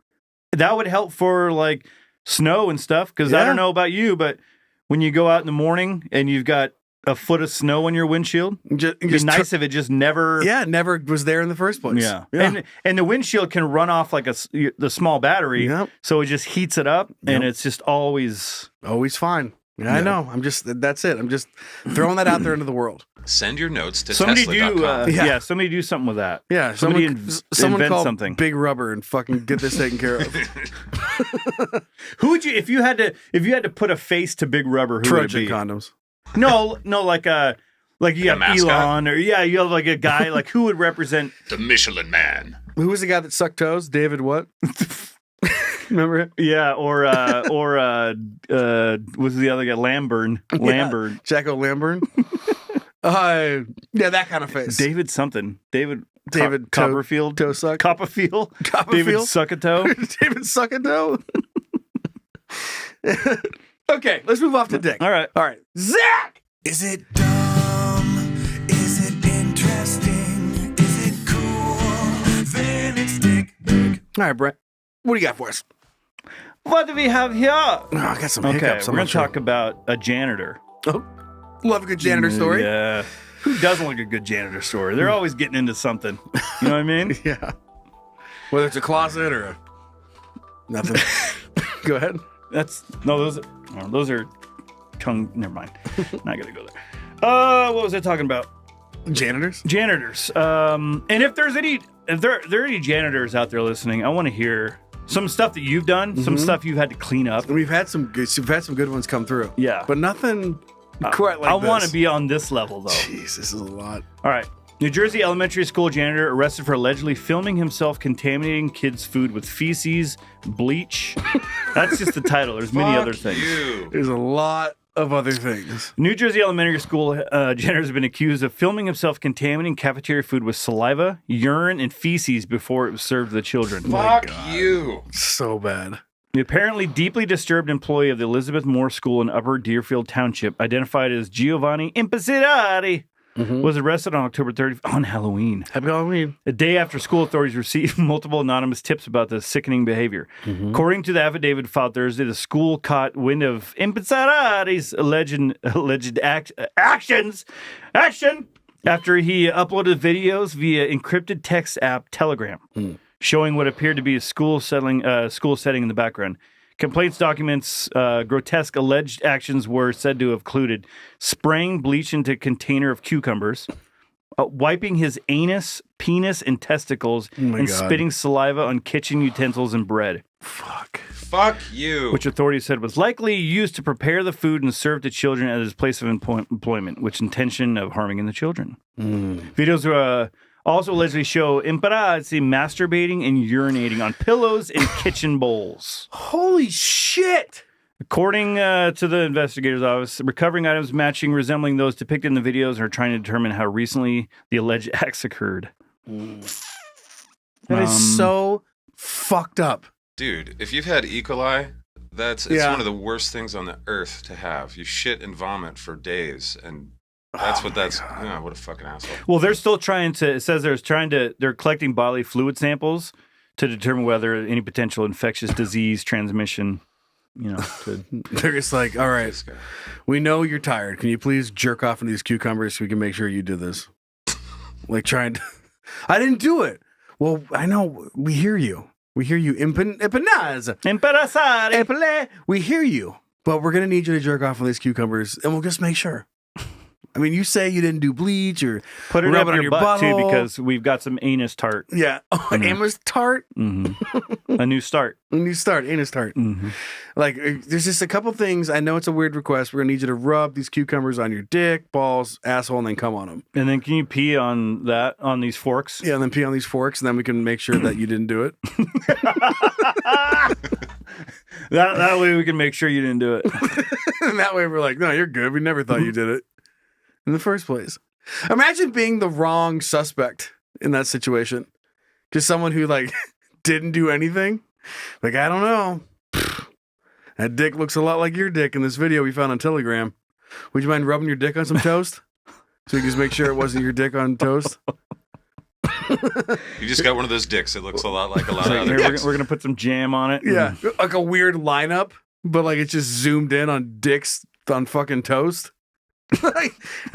That would help for like snow and stuff. Because I Yeah. don't know about you, but when you go out in the morning and you've got a foot of snow on your windshield, Just it'd be nice if it just never. Yeah, it never was there in the first place. Yeah. And the windshield can run off like the small battery. Yep. So it just heats it up and Yep. it's just always. Always fine. Yeah, I know. That's it. I'm just throwing that out there into the world. Send your notes to Somebody do, Tesla.com. somebody do something with that. Yeah, Somebody someone invent call something. Big Rubber and fucking get this taken care of. Who would you, if you had to put a face to Big Rubber, who would it Trojan be? condoms. No, like you have mascot? Elon, or you have like a guy, like who would represent? The Michelin Man. Who was the guy that sucked toes? David what? Remember him? Yeah, or was the other guy Lambert? Jacko Lambert. Yeah, that kind of face. David something. David Copperfield. Toe suck. Copperfield. Copperfield. David Suckatoe. David Suckatoe. Okay, let's move off to Dick. All right. Zach! Is it dumb? Is it interesting? Is it cool? Then it's Dick. All right, Brett. What do you got for us? What do we have here? Oh, I got some Okay, hiccups. we're going to talk about a janitor. Oh, love a good janitor story. Yeah. Who doesn't like a good janitor story? They're always getting into something. You know what I mean? Yeah. Whether it's a closet or nothing. Go ahead. Those are tongue. Never mind. Not gonna go there. What was I talking about? Janitors. And if there are any janitors out there listening, I want to hear some stuff that you've done, some stuff you've had to clean up. We've had some good ones come through. Yeah. But nothing quite like I this. want to be on this level though. Jeez, this is a lot. All right. New Jersey elementary school janitor arrested for allegedly filming himself contaminating kids' food with feces, bleach. That's just the title. There's many other things. There's a lot of other things. New Jersey elementary school janitor has been accused of filming himself contaminating cafeteria food with saliva, urine, and feces before it was served to the children. Fuck you. So bad. The apparently deeply disturbed employee of the Elizabeth Moore School in Upper Deerfield Township, identified as Giovanni Impacirati, was arrested on October 30th on Halloween. Happy Halloween. A day after school authorities received multiple anonymous tips about the sickening behavior. According to the affidavit filed Thursday, the school caught wind of Impacirati's alleged actions after he uploaded videos via encrypted text app Telegram, showing what appeared to be a school setting in the background. Complaints documents grotesque alleged actions were said to have included spraying bleach into a container of cucumbers, wiping his anus, penis, and testicles, and spitting saliva on kitchen utensils and bread. Fuck you. Which authorities said was likely used to prepare the food and serve to children at his place of employment, which intention of harming the children. Videos also allegedly show Imparazzi masturbating and urinating on pillows and kitchen bowls. Holy shit! According to the investigator's office, recovering items resembling those depicted in the videos are trying to determine how recently the alleged acts occurred. That is so fucked up. Dude, if you've had E. coli, it's one of the worst things on the earth to have. You shit and vomit for days, and that's what a fucking asshole. Well, they're still they're collecting bodily fluid samples to determine whether any potential infectious disease transmission, They're just like, all right, we know you're tired. Can you please jerk off into these cucumbers so we can make sure you did this? Like trying to, I didn't do it. Well, I know. We hear you. We hear you. Empanazare. We hear you. But we're going to need you to jerk off on these cucumbers and we'll just make sure. I mean, you say you didn't do bleach or put it rub up it on your butt too, butthole. because we've got some anus tart. Yeah. Oh, anus tart? Mm-hmm. A new start. A new start. Anus tart. Mm-hmm. Like, there's just a couple things. I know it's a weird request. We're going to need you to rub these cucumbers on your dick, balls, asshole, and then come on them. And then can you pee on these forks? Yeah, and then pee on these forks, and then we can make sure that you didn't do it. That way we can make sure you didn't do it. And that way we're like, no, you're good. We never thought you did it in the first place. Imagine being the wrong suspect in that situation. Just someone who like didn't do anything. Like, I don't know. That dick looks a lot like your dick in this video we found on Telegram. Would you mind rubbing your dick on some toast? So we can just make sure it wasn't your dick on toast? You just got one of those dicks that looks a lot like a lot of Here, other we're dicks. going to put some jam on it. Yeah. Like a weird lineup, but like it's just zoomed in on dicks on fucking toast. And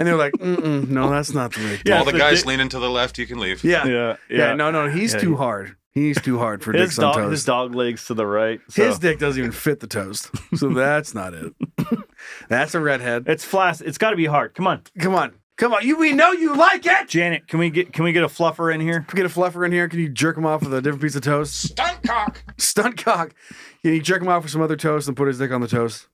they're like, no, that's not the right. Yeah, All the the guys dick- leaning to the left, you can leave. Yeah. No, he's too hard. He's too hard for dicks on toast. His dog legs to the right. So. His dick doesn't even fit the toast. So that's not it. That's a redhead. It's flaccid. It's got to be hard. Come on. We know you like it. Janet, can we get a fluffer in here? Can we get a fluffer in here? Can you jerk him off with a different piece of toast? Stunt cock. Can you jerk him off with some other toast and put his dick on the toast?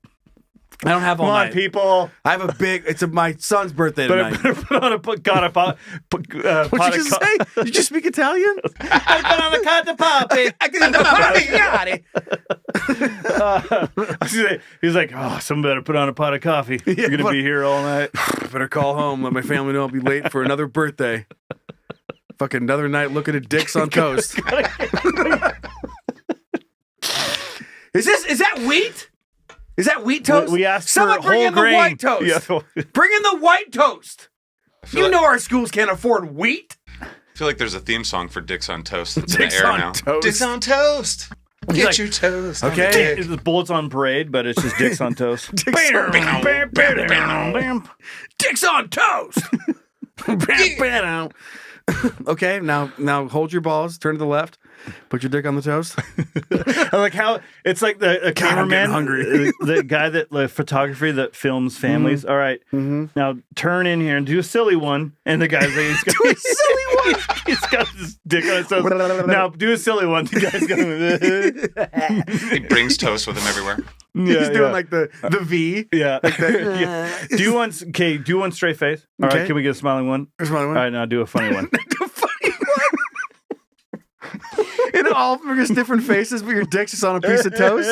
I don't have all Come on, night. people. I have a big. It's my son's birthday tonight. Put on a What'd you just say? Did you just speak Italian? Put on a cotta poppy. He's like, oh, someone better put on a pot of coffee. You're gonna be here all night. Better call home. Let my family know I'll be late for another birthday. Fucking another night looking at dicks on toast. Is that wheat? Is that wheat toast? We asked Someone for bring whole in grain. the white toast. Yeah. Bring in the white toast. You like- know our schools can't afford wheat. I feel like there's a theme song for Dicks on Toast that's in Dicks the air on now. toast. Dicks on Toast. Get like- your toast. Okay. It's the bullets on parade, but it's just dicks on toast. Dicks on toast. Okay, now hold your balls. Turn to the left. Put your dick on the toast. I like how it's like the cameraman, getting hungry. the guy the photography that films families. All right, now turn in here and do a silly one. And the guy's like, Do a silly one. he's got his dick on his toast. Now do a silly one. The guy's going. He brings toast with him everywhere. He's doing like the V. Yeah. Yeah. Do one straight face. All right, Okay. can we get a smiling one? There's one. All right, now do a funny one. Do a funny one. And all of them are just different faces, but your dick's just on a piece of toast.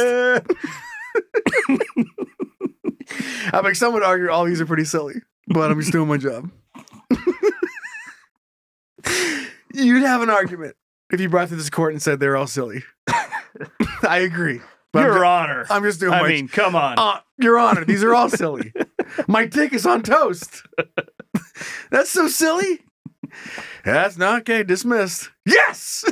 I'm like, some would argue all these are pretty silly, but I'm just doing my job. You'd have an argument if you brought to this court and said they're all silly. I agree. But Your Honor. I'm just doing I my mean, come on. Your Honor, these are all silly. My dick is on toast. That's so silly. That's not okay. Dismissed. Yes.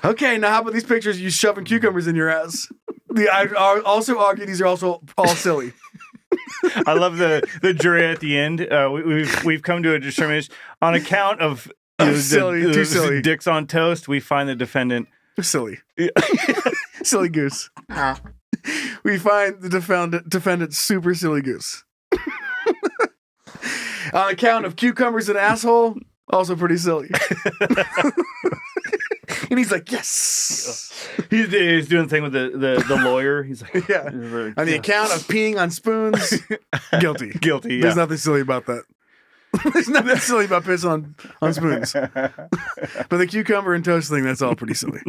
Okay, now how about these pictures of you shoving cucumbers in your ass? I also argue these are also all silly. I love the jury at the end. We've come to a determination on account of silly, too silly. Dicks on toast. We find the defendant Silly. Silly goose. We find the defendant super silly goose. On account of cucumbers and asshole, also pretty silly. And he's like, yes. He's doing the thing with the lawyer. He's like, Yeah. On the account of peeing on spoons, guilty. Guilty. Yeah. There's nothing silly about that. There's nothing silly about pissing on spoons. But the cucumber and toast thing, that's all pretty silly.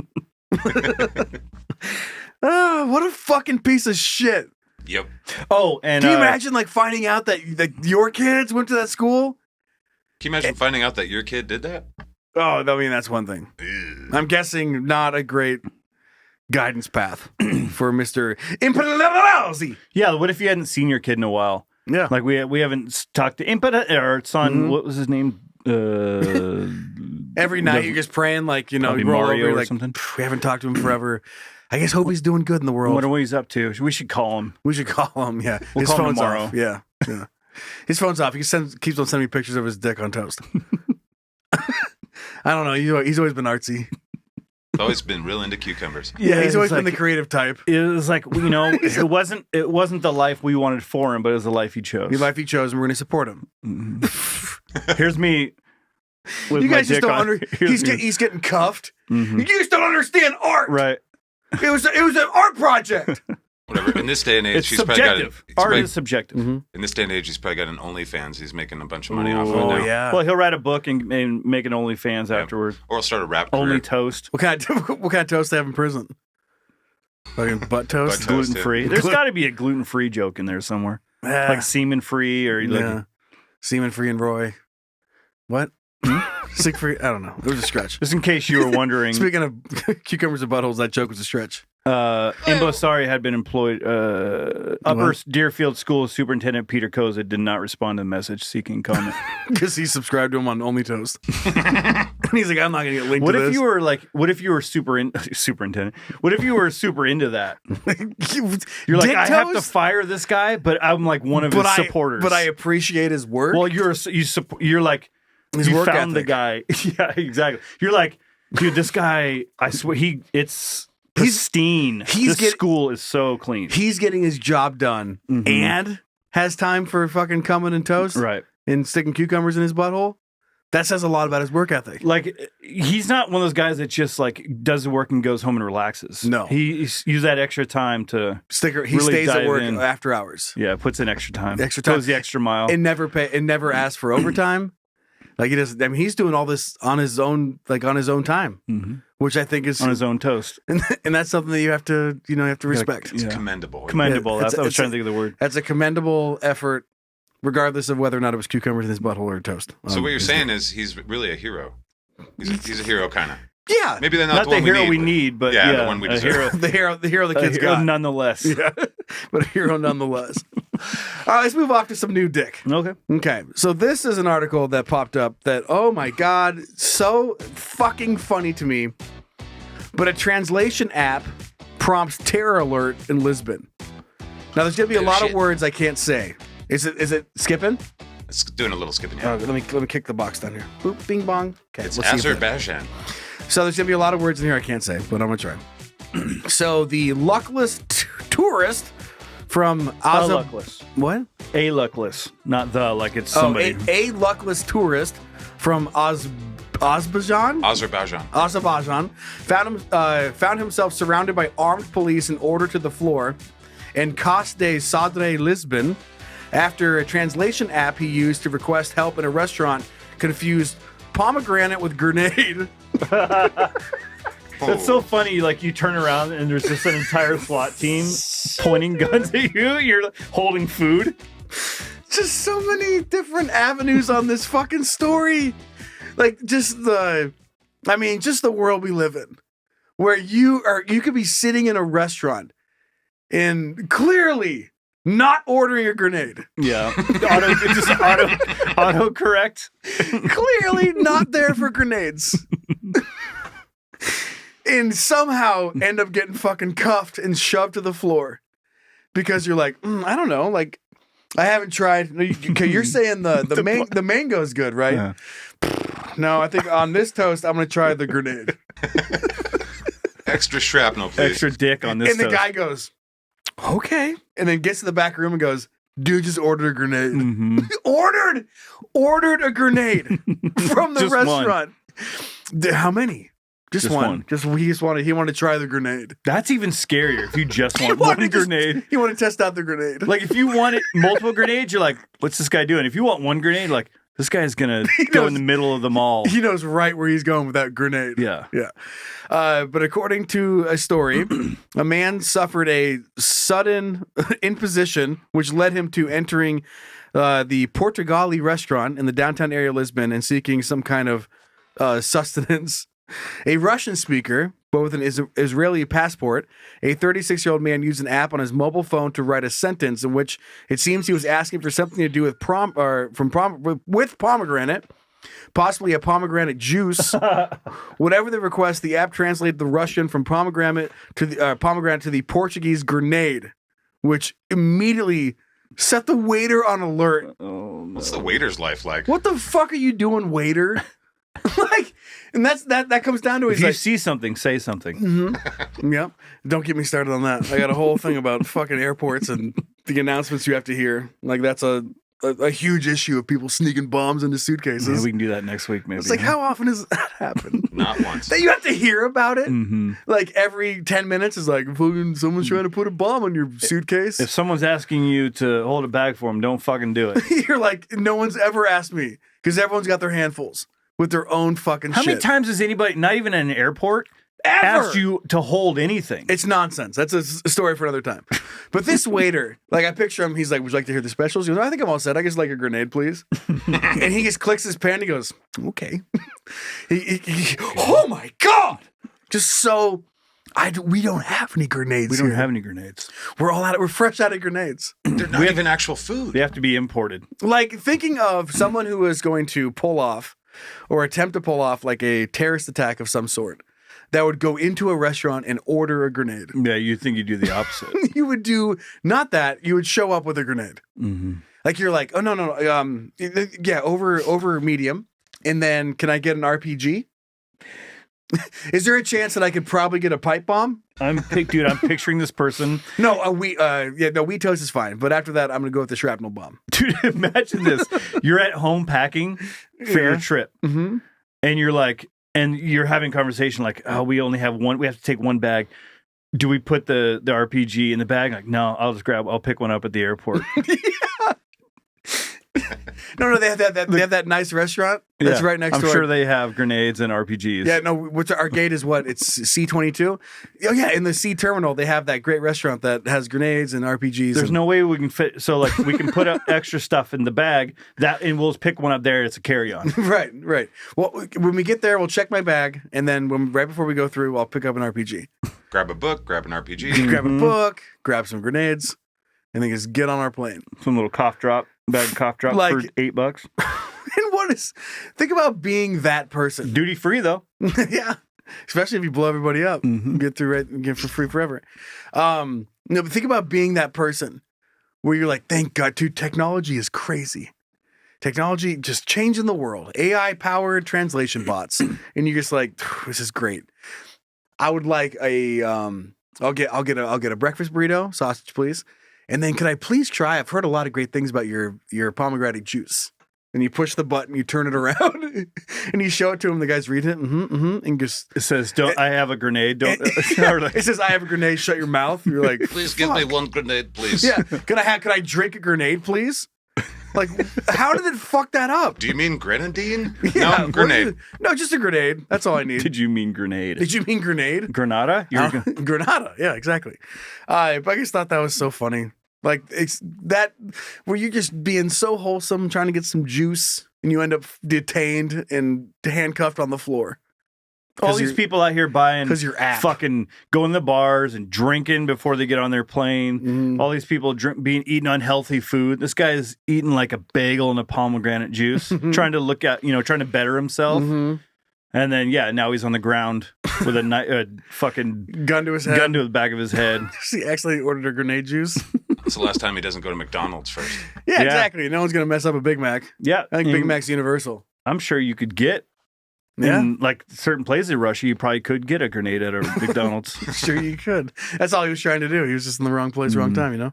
What a fucking piece of shit. Yep. Oh, and Can you imagine like finding out that your kids went to that school? Can you imagine finding out that your kid did that? Oh, I mean, that's one thing. I'm guessing not a great guidance path for Mr. Impalazzi. Yeah. What if you hadn't seen your kid in a while? Yeah. Like we haven't talked to Impeta or son. What was his name? Every night you're just praying, like, you know, you roll Mario over, or like, something. We haven't talked to him forever. I guess hope he's doing good in the I world. wonder what he's up to. We should call him. We should call him. Yeah, We'll his call him phone's tomorrow. off. Yeah, yeah. His phone's off. He keeps on sending me pictures of his dick on toast. I don't know. He's always been artsy. Always been real into cucumbers. Yeah, he's always it's been the like- creative type. It was like, you know, it wasn't the life we wanted for him, but it was the life he chose. The life he chose, and we're going to support him. Here's me. With You my guys just dick don't on- He's getting cuffed. You just don't understand art. Right. It was an art project. Whatever. In this day and age, It's he's probably got subjective. he's Art probably- is subjective. In this day and age, he's probably got an OnlyFans. He's making a bunch of money off of it Oh now. yeah. Well, he'll write a book and make an OnlyFans afterward. Or he'll start a rap Only career. toast, What kind of toast they have in prison? Fucking butt toast. Butt toast. gluten free. There's got to be a gluten free joke in there somewhere, Yeah. like semen free or like Yeah. Seaman free and Roy. What? Sick free? I don't know. It was a stretch. just in case you were wondering. Speaking of cucumbers and buttholes, that joke was a stretch. Imbosari had been employed. Upper Deerfield School Superintendent Peter Koza did not respond to the message seeking comment. Because he subscribed to him on Only Toast. And he's like, I'm not going to get linked What to if this. you were like? What if you were superintendent? What if you were super into that? You're like, Dick I have to toast? fire this guy, but I'm like one of his supporters. But I appreciate his work. Well, you're like His you work found the ethic. guy. Yeah, exactly. You're like, dude, this guy. I swear, it's pristine. he's This school is so clean. He's getting his job done and has time for fucking coming and toast Right. and sticking cucumbers in his butthole. That says a lot about his work ethic. Like he's not one of those guys that just like does the work and goes home and relaxes. No. he's used that extra time to He really stays at dive work in. after hours puts in extra time. Extra time. Goes the extra mile. and never asks for overtime. Like he doesn't. I mean, he's doing all this on his own, time, which I think is on his own toast. and that's something that you have to respect. It's commendable. Commendable. Yeah, That's I was it's trying to think of the word. That's a commendable effort, regardless of whether or not it was cucumbers in his butthole or toast. So what you're saying is he's really a hero. He's a hero, kind of. Yeah, Maybe they're Not not, the one hero we but- need, but yeah, yeah, the one we a deserve. hero. the hero the kids A hero got. nonetheless. Yeah, but a hero nonetheless. All right, let's move off to some new dick. Okay. Okay, so this is an article that popped up that, oh my God, so fucking funny to me. But a translation app prompts terror alert in Lisbon. Now, there's going to be a lot of Shit. words I can't say. Is it skipping? It's doing a little skipping. Oh, Yeah. let me kick the box down here. Boop, bing, bong. Okay, It's let's see if that- Azerbaijan. So there's going to be a lot of words in here I can't say, but I'm going to try. So the luckless tourist from luckless. What? A luckless, not the like it's somebody. A luckless tourist from Azerbaijan found himself surrounded by armed police and ordered to the floor in Cas de Sadre, Lisbon, after a translation app he used to request help in a restaurant confused pomegranate with grenade. It's so funny. Like you turn around and there's just an entire SWAT team pointing guns at you. You're holding food. Just so many different avenues on this fucking story. Like just the world we live in, where you could be sitting in a restaurant and clearly not ordering a grenade. Yeah. Auto correct. Clearly not there for grenades. And somehow end up getting fucking cuffed and shoved to the floor because you're like, I don't know, like I haven't tried. Okay, you're saying the mango's good, right? Yeah. No, I think on this toast I'm gonna try the grenade. Extra shrapnel, please. Extra dick on this. And the toast. guy goes, okay, and then gets to the back room and goes, dude just ordered a grenade. Ordered a grenade from the Just one. restaurant. How many? Just one. one. He wanted to try the grenade. That's even scarier if you just want wanted one to just- grenade. He wanted to test out the grenade. Like if you wanted multiple grenades, you're like, what's this guy doing? If you want one grenade, like this guy's gonna go in the middle of the mall. He knows right where he's going with that grenade. Yeah. Yeah. But according to a story, a man suffered a sudden imposition, which led him to entering the Portugali restaurant in the downtown area of Lisbon and seeking some kind of sustenance. A Russian speaker, but with an Israeli passport, a 36-year-old man used an app on his mobile phone to write a sentence in which it seems he was asking for something to do with pomegranate. possibly a pomegranate juice. Whatever the request, the app translated the Russian from pomegranate to the Portuguese grenade, which immediately set the waiter on alert. What's the waiter's life like? What the fuck are you doing, waiter? Like, and that comes down to If you see something, say something. Yep. Don't get me started on that. I got a whole thing about fucking airports and the announcements you have to hear. Like, that's a huge issue of people sneaking bombs into suitcases. Yeah, we can do that next week, maybe. It's like, how often does that happen? Not once. That you have to hear about it? Like, every 10 minutes is like, someone's trying to put a bomb on your suitcase. If someone's asking you to hold a bag for them, don't fucking do it. You're like, no one's ever asked me, because everyone's got their handfuls with their own fucking How shit. many times has anybody, not even in an airport, asked you to hold anything? It's nonsense. That's a story for another time. But this waiter, like, I picture him, he's like, would you like to hear the specials? He goes, I think I'm all set. I just like a grenade, please. And he just clicks his pen. He goes, okay. Oh my God. Just so, we don't have any grenades. We don't here. have any grenades. We're fresh out of grenades. They're not even actual food. They have to be imported. Like, thinking of someone who is going to pull off or attempt to pull off like a terrorist attack of some sort that would go into a restaurant and order a grenade. Yeah, you think you do the opposite. You would do not that. You would show up with a grenade. Like, you're like, oh no, yeah, over medium, and then can I get an RPG? Is there a chance that I could probably get a pipe bomb? I'm picturing this person. No, wheat toast is fine, but after that, I'm gonna go with the shrapnel bomb. Dude, imagine this. You're at home packing for your trip, and you're like, and you're having conversation like, oh, we only have one. We have to take one bag. Do we put the RPG in the bag? Like, no, I'll pick one up at the airport. No, they have that nice restaurant that's right next I'm to sure our, they have grenades and RPGs. Yeah, no, our gate is what? It's C-22? Oh, yeah, in the C terminal, they have that great restaurant that has grenades and RPGs. There's no way we can fit. So, like, we can put up extra stuff in the bag, and we'll just pick one up there. It's a carry-on. Right. Well, when we get there, we'll check my bag, and then right before we go through, I'll pick up an RPG. Grab a book, grab an RPG. Grab a book, grab some grenades, and then just get on our plane. Some little bag of cough drops Like, for $8. And think about being that person. Duty free, though. Yeah. Especially if you blow everybody up. Get for free forever. No, but think about being that person where you're like, thank God, dude, technology is crazy. Technology just changing the world. AI powered translation bots. And you're just like, this is great. I would like I'll get a breakfast burrito, sausage, please. And then could I please try? I've heard a lot of great things about your pomegranate juice. And you push the button, you turn it around, and you show it to him. The guy's reading it, and just it says, "Don't I have a grenade?" Don't. It says, "I have a grenade." Shut your mouth. You're like, please give me one grenade, please. Yeah, can I drink a grenade, please? Like, how did it fuck that up? Do you mean grenadine? Yeah, No, grenade. No, just a grenade. That's all I need. Did you mean grenade? Did you mean grenade? Granada? Granada. Yeah, exactly. But I just thought that was so funny. Like, it's that where you're just being so wholesome, trying to get some juice, and you end up detained and handcuffed on the floor. All these people out here buying because you're fucking going to the bars and drinking before they get on their plane. All these people eating unhealthy food. This guy is eating like a bagel and a pomegranate juice, trying to better himself. And then, now he's on the ground with a fucking gun to his head. Gun to the back of his head. He actually ordered a grenade juice. It's the last time he doesn't go to McDonald's first. Yeah, exactly. No one's going to mess up a Big Mac. Yeah. I think Big Mac's universal. I'm sure you could get, in like certain places in Russia, you probably could get a grenade at a McDonald's. Sure you could. That's all he was trying to do. He was just in the wrong place, wrong time, All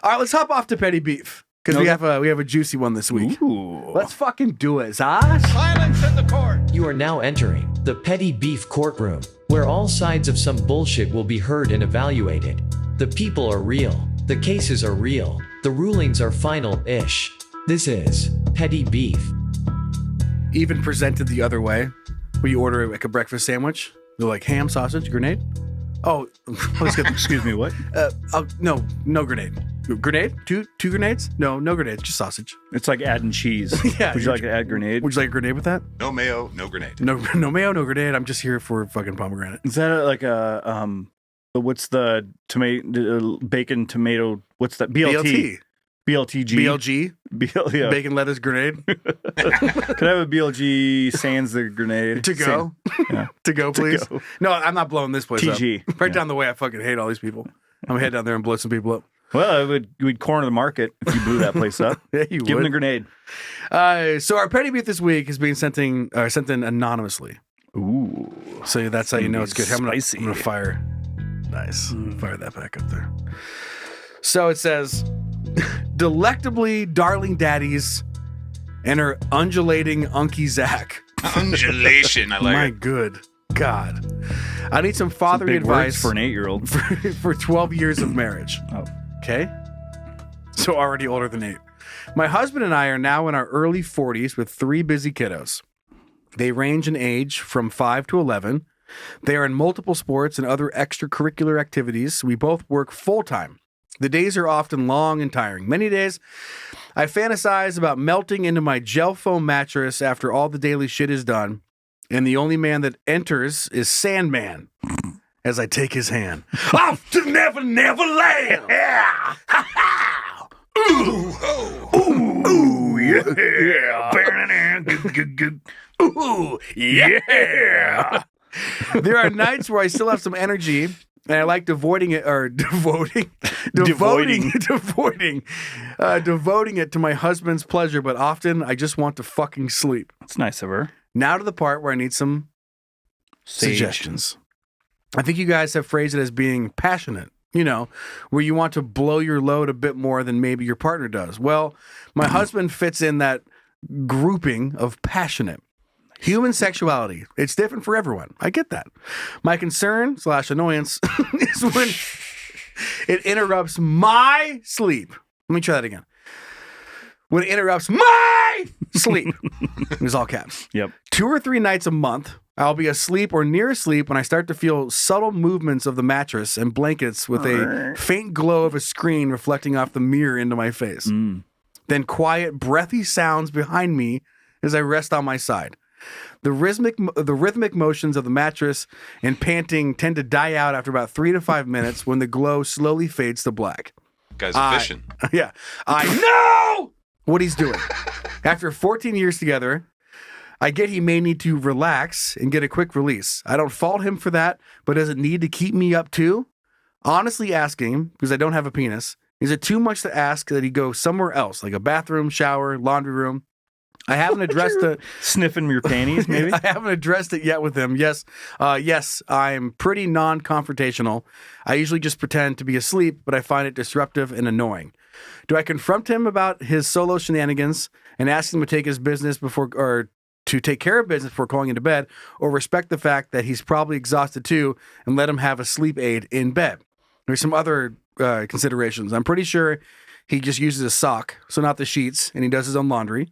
right, let's hop off to petty beef. Because we have a juicy one this week. Ooh. Let's fucking do it, Zaz. Silence in the court. You are now entering the petty beef courtroom, where all sides of some bullshit will be heard and evaluated. The people are real. The cases are real. The rulings are final-ish. This is petty beef. Even presented the other way, where you order like a breakfast sandwich. They're like, ham, sausage, grenade. Oh, let's get. Excuse me, what? No grenade. Grenade? Two grenades? No grenades. Just sausage. It's like adding cheese. Yeah. Would you like to add grenade? Would you like a grenade with that? No mayo, no grenade. No mayo, no grenade. I'm just here for fucking pomegranate. Is that what's the tomato bacon tomato? What's that? BLT. BLTG. BLG. Yeah. Bacon lettuce grenade. Could I have a BLG sans the grenade? To go. Yeah. To go, please. go. No, I'm not blowing this place TG. up. Right down the way, I fucking hate all these people. I'm going to head down there and blow some people up. Well, we'd corner the market if you blew that place up. Yeah, you Give would. them a grenade. So our petty beef this week is being sent in anonymously. Ooh. So that's how you know it's good. I'm going Spicy. to fire. Nice. Fire that back up there. So it says, delectably darling daddies and her undulating unky Zach. Undulation. I like My it. good God. I need some fathering Big advice words for an 8-year-old. for 12 years of marriage. Oh. Okay. So already older than 8. My husband and I are now in our early 40s with 3 busy kiddos. They range in age from 5 to 11. They are in multiple sports and other extracurricular activities. We both work full-time. The days are often long and tiring. Many days, I fantasize about melting into my gel foam mattress after all the daily shit is done, and the only man that enters is Sandman as I take his hand. Off to Never Never Land! Yeah! Ooh! Ooh! Yeah! Good. Ooh! Yeah! There are nights where I still have some energy, and I like devoting it to my husband's pleasure, but often I just want to fucking sleep. That's nice of her. Now to the part where I need some suggestions. I think you guys have phrased it as being passionate, where you want to blow your load a bit more than maybe your partner does. Well, my husband fits in that grouping of passionate. Human sexuality, it's different for everyone. I get that. My concern / annoyance is when it interrupts my sleep. Let me try that again. When it interrupts my sleep. It was all caps. Yep. 2 or 3 nights a month, I'll be asleep or near asleep when I start to feel subtle movements of the mattress and blankets with a faint glow of a screen reflecting off the mirror into my face. Then quiet, breathy sounds behind me as I rest on my side. The rhythmic motions of the mattress and panting tend to die out after about 3 to 5 minutes when the glow slowly fades to black. Guy's efficient. Yeah. I know what he's doing. After 14 years together, I get he may need to relax and get a quick release. I don't fault him for that, but does it need to keep me up too? Honestly asking, because I don't have a penis, is it too much to ask that he go somewhere else, like a bathroom, shower, laundry room? I haven't addressed the sniffing your panties, maybe. I haven't addressed it yet with him. Yes, I'm pretty non-confrontational. I usually just pretend to be asleep, but I find it disruptive and annoying. Do I confront him about his solo shenanigans and ask him to take his business or to take care of business before calling into bed, or respect the fact that he's probably exhausted too and let him have a sleep aid in bed? There's some other considerations. I'm pretty sure he just uses a sock, so not the sheets, and he does his own laundry.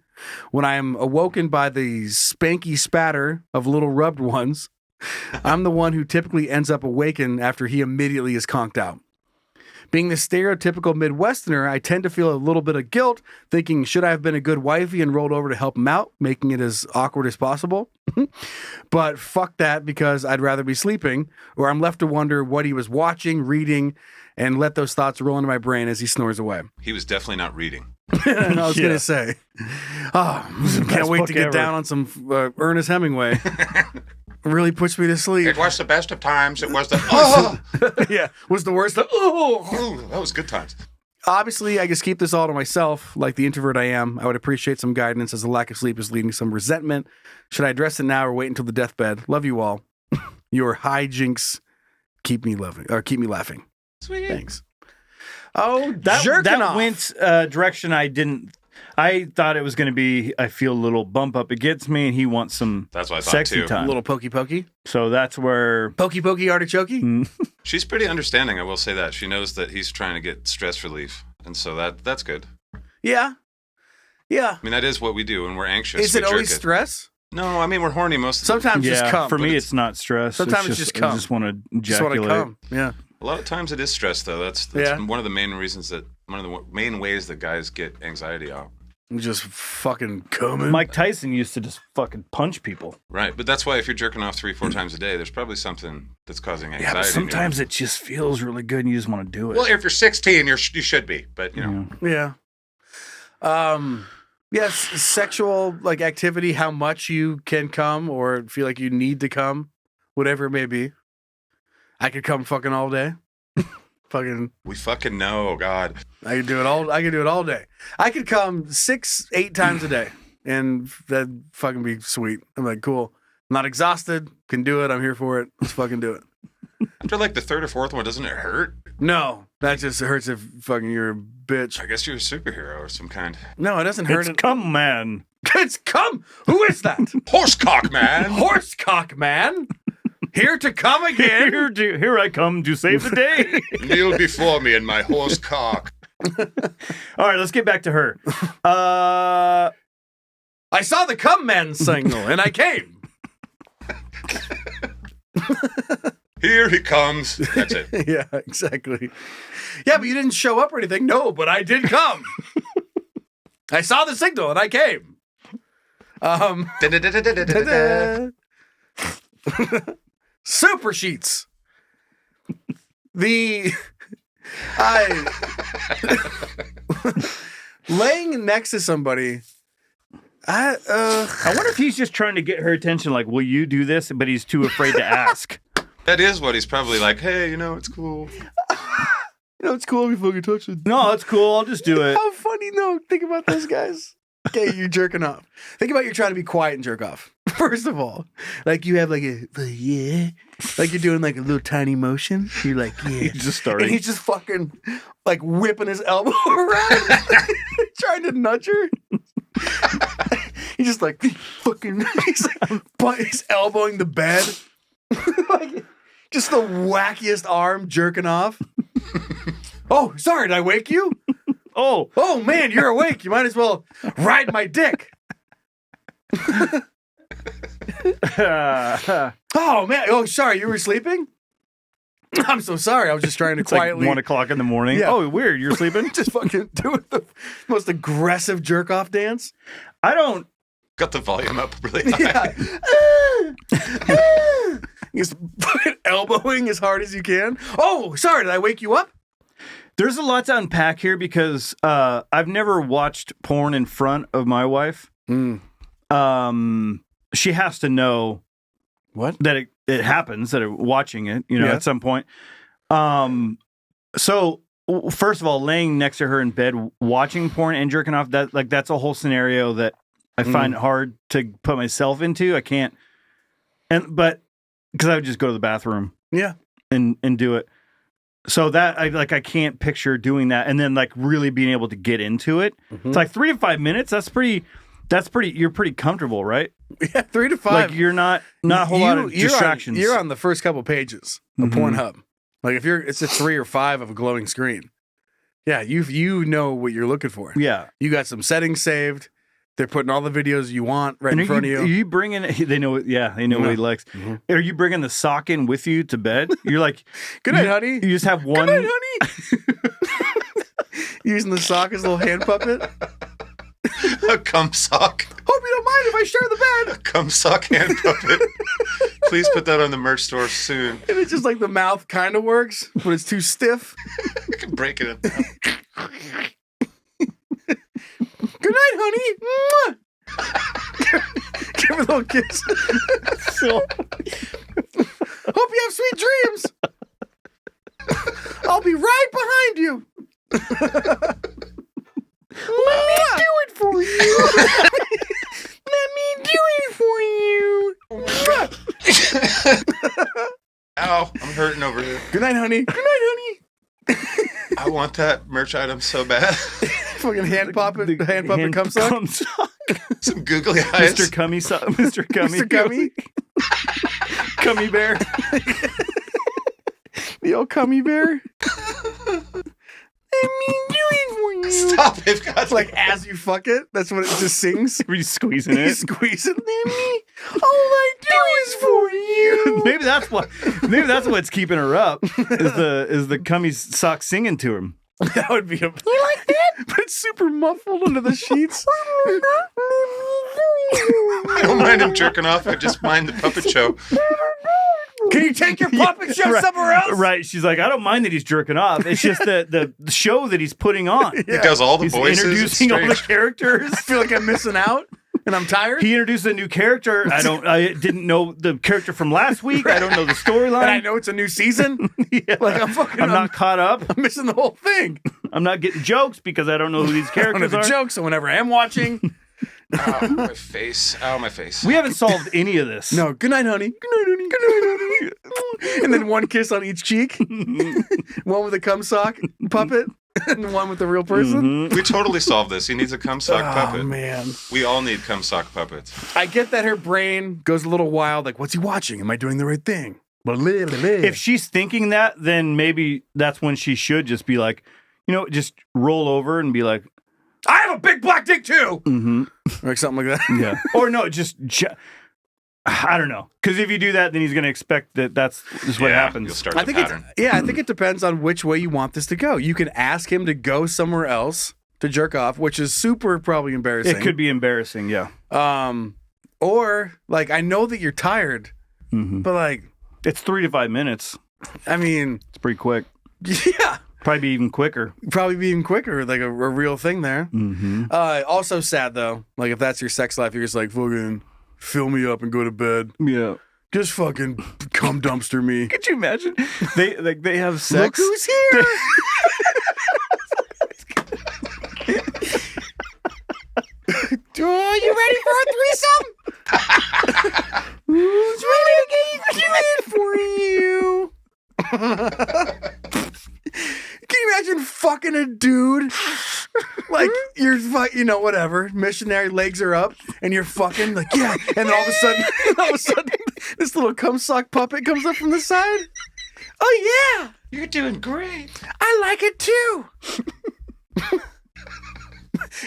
When I am awoken by the spanky spatter of little rubbed ones, I'm the one who typically ends up awakened after he immediately is conked out. Being the stereotypical Midwesterner, I tend to feel a little bit of guilt, thinking, should I have been a good wifey and rolled over to help him out, making it as awkward as possible? But fuck that, because I'd rather be sleeping, or I'm left to wonder what he was watching, reading, and let those thoughts roll into my brain as he snores away. He was definitely not reading. I was going to say, can't wait to get down on some Ernest Hemingway. Really puts me to sleep. It was the best of times. It was the yeah, was the worst. That was good times. Obviously, I just keep this all to myself, like the introvert I am. I would appreciate some guidance, as the lack of sleep is leading to some resentment. Should I address it now or wait until the deathbed? Love you all. Your hijinks keep me laughing. Sweet. Thanks. Oh, that went direction I thought it was going to be, I feel a little bump up against me, and he wants some That's what I thought sexy too. time. A little pokey. So that's where... Pokey artichokey? She's pretty understanding, I will say that. She knows that he's trying to get stress relief, and so that's good. Yeah. I mean, that is what we do when we're anxious. Is it always stress? No, I mean, we're horny most of the time. Sometimes just cum. For me, it's not stress. Sometimes it's just cum. I just want to ejaculate. Just want to cum, yeah. A lot of times it is stress, though. That's one of the main reasons one of the main ways that guys get anxiety out. Just fucking coming. Mike Tyson used to just fucking punch people. Right, but that's why if you're jerking off 3-4 times a day, there's probably something that's causing anxiety. Yeah, but sometimes it just feels really good and you just want to do it. Well, if you're 16, you should be, but you know. Yeah. Yes, sexual like activity, how much you can come or feel like you need to come, whatever it may be. I could come fucking all day. We fucking know, God. I could do it all day. I could come 6-8 times a day, and that'd fucking be sweet. I'm like, cool. I'm not exhausted. Can do it. I'm here for it. Let's fucking do it. After like the third or fourth one, doesn't it hurt? No, that just hurts if fucking you're a bitch. I guess you're a superhero of some kind. No, it doesn't hurt. It's cum man. It's cum. Who is that? Horsecock man. Horsecock man. Here to come again. Here I come to save the day. Kneel before me in my horse cock. All right, let's get back to her. I saw the cum man signal and I came. Here he comes. That's it. Yeah, exactly. Yeah, but you didn't show up or anything. No, but I did come. I saw the signal and I came. Super sheets. Laying next to somebody. I wonder if he's just trying to get her attention. Like, will you do this? But he's too afraid to ask. That is what he's probably like. Hey, it's cool. It's cool if you fucking touch it. No, it's cool. I'll just do it. How funny, no. Think about those guys. Okay, you're jerking off. Think about you're trying to be quiet and jerk off. First of all, like you have like yeah, like you're doing like a little tiny motion. You're like, yeah. He's just starting. And he's just fucking like whipping his elbow around, trying to nudge her. He's just like, fucking, he's elbowing the bed. Like, just the wackiest arm jerking off. Oh, sorry, did I wake you? Oh man, you're awake. You might as well ride my dick. Oh man, sorry, you were sleeping? I'm so sorry. I was just trying to quietly. Like 1:00 in the morning. Yeah. Oh, weird. You're sleeping? Just fucking doing the most aggressive jerk off dance. I don't. Got the volume up really high. Yeah. Just fucking elbowing as hard as you can. Oh, sorry. Did I wake you up? There's a lot to unpack here because I've never watched porn in front of my wife. She has to know what that it happens, that watching it, at some point. So first of all, laying next to her in bed, watching porn and jerking off, that's a whole scenario that I find hard to put myself into. I can't, but because I would just go to the bathroom, and do it. So that I can't picture doing that, and then like really being able to get into it. It's like 3 to 5 minutes. That's pretty. You're pretty comfortable, right? Yeah, 3 to 5. Like you're not a whole lot of distractions. You're on the first couple pages of Pornhub. Like if it's a 3 or 5 of a glowing screen. Yeah, you know what you're looking for. Yeah, you got some settings saved. They're putting all the videos you want right in front of you. Are you bringing? They know. They know what he likes. Are you bringing the sock in with you to bed? You're like, good night, honey. You just have one. Good night, honey. Using the sock as a little hand puppet. A cum-sock. Hope you don't mind if I share the bed. A cum-sock hand puppet. Please put that on the merch store soon. And it's just like the mouth kind of works, but it's too stiff. I can break it up. Good night, honey. Mwah. Give her a little kiss. Hope you have sweet dreams. I'll be right behind you. Let me do it for you. Let me do it for you. Ow, I'm hurting over here. Good night, honey. Good night, honey. I want that merch item so bad. Fucking hand puppet cum-sock. Some googly eyes. Mr. Cummy. Mr. Cummy. Mr. Cummy. Cummy bear. The old cummy bear. Let me do it for you. Stop it, God. It's like as you fuck it, that's what it just sings. Are you squeezing it? You squeeze it. Let me. All I do is for you. Maybe that's what's keeping her up. Is the cummy sock singing to him? That would be a. You like that? But it's super muffled under the sheets. I don't mind him jerking off. I just mind the puppet show. Can you take your puppet show somewhere else? Right. She's like, I don't mind that he's jerking off. It's just the show that he's putting on. He does all the He's voices. introducing all the Strange. characters. I feel like I'm missing out and I'm tired. He introduced a new character. I didn't know the character from last week. I don't know the storyline. And I know it's a new season. Yeah. Like I'm not caught up. I'm missing the whole thing. I'm not getting jokes because I don't know who these I don't know characters the are. jokes, so whenever I am watching, Oh, my face. Oh, my face. We haven't solved any of this. no, good night, honey. Good night, honey. Good night, honey. And then one kiss on each cheek. One with a cum-sock puppet, and one with the real person. We totally solved this. He needs a cum-sock puppet. Oh, man. We all need cum-sock puppets. I get that her brain goes a little wild. Like, what's he watching? Am I doing the right thing? If she's thinking that, then maybe that's when she should just be like, just roll over and be like, I have a big black dick too. mm-hmm. Or something like that. Yeah. Or no, I don't know. Because if you do that, then he's going to expect that that's just what You'll happens. start I the think pattern. I think it depends on which way you want this to go. You can ask him to go somewhere else to jerk off, which is super probably embarrassing. It could be embarrassing, yeah. Or like, I know that you're tired, but like, It's 3 to 5 minutes. I mean, It's pretty quick. yeah, Probably be even quicker. probably be even quicker, like a real thing there. Mm-hmm. Also sad though, like if that's your sex life, you're just like, fucking fill me up and go to bed. Yeah. Just fucking cum dumpster me. Could you imagine? They have sex. Look who's here. Are you ready for a threesome? Who's ready to get it for you? Can you imagine fucking a dude? Like, you're whatever. Missionary legs are up, and you're fucking like, yeah. And then all of a sudden, this little cum-sock puppet comes up from the side. Oh yeah, You're doing great. I like it too.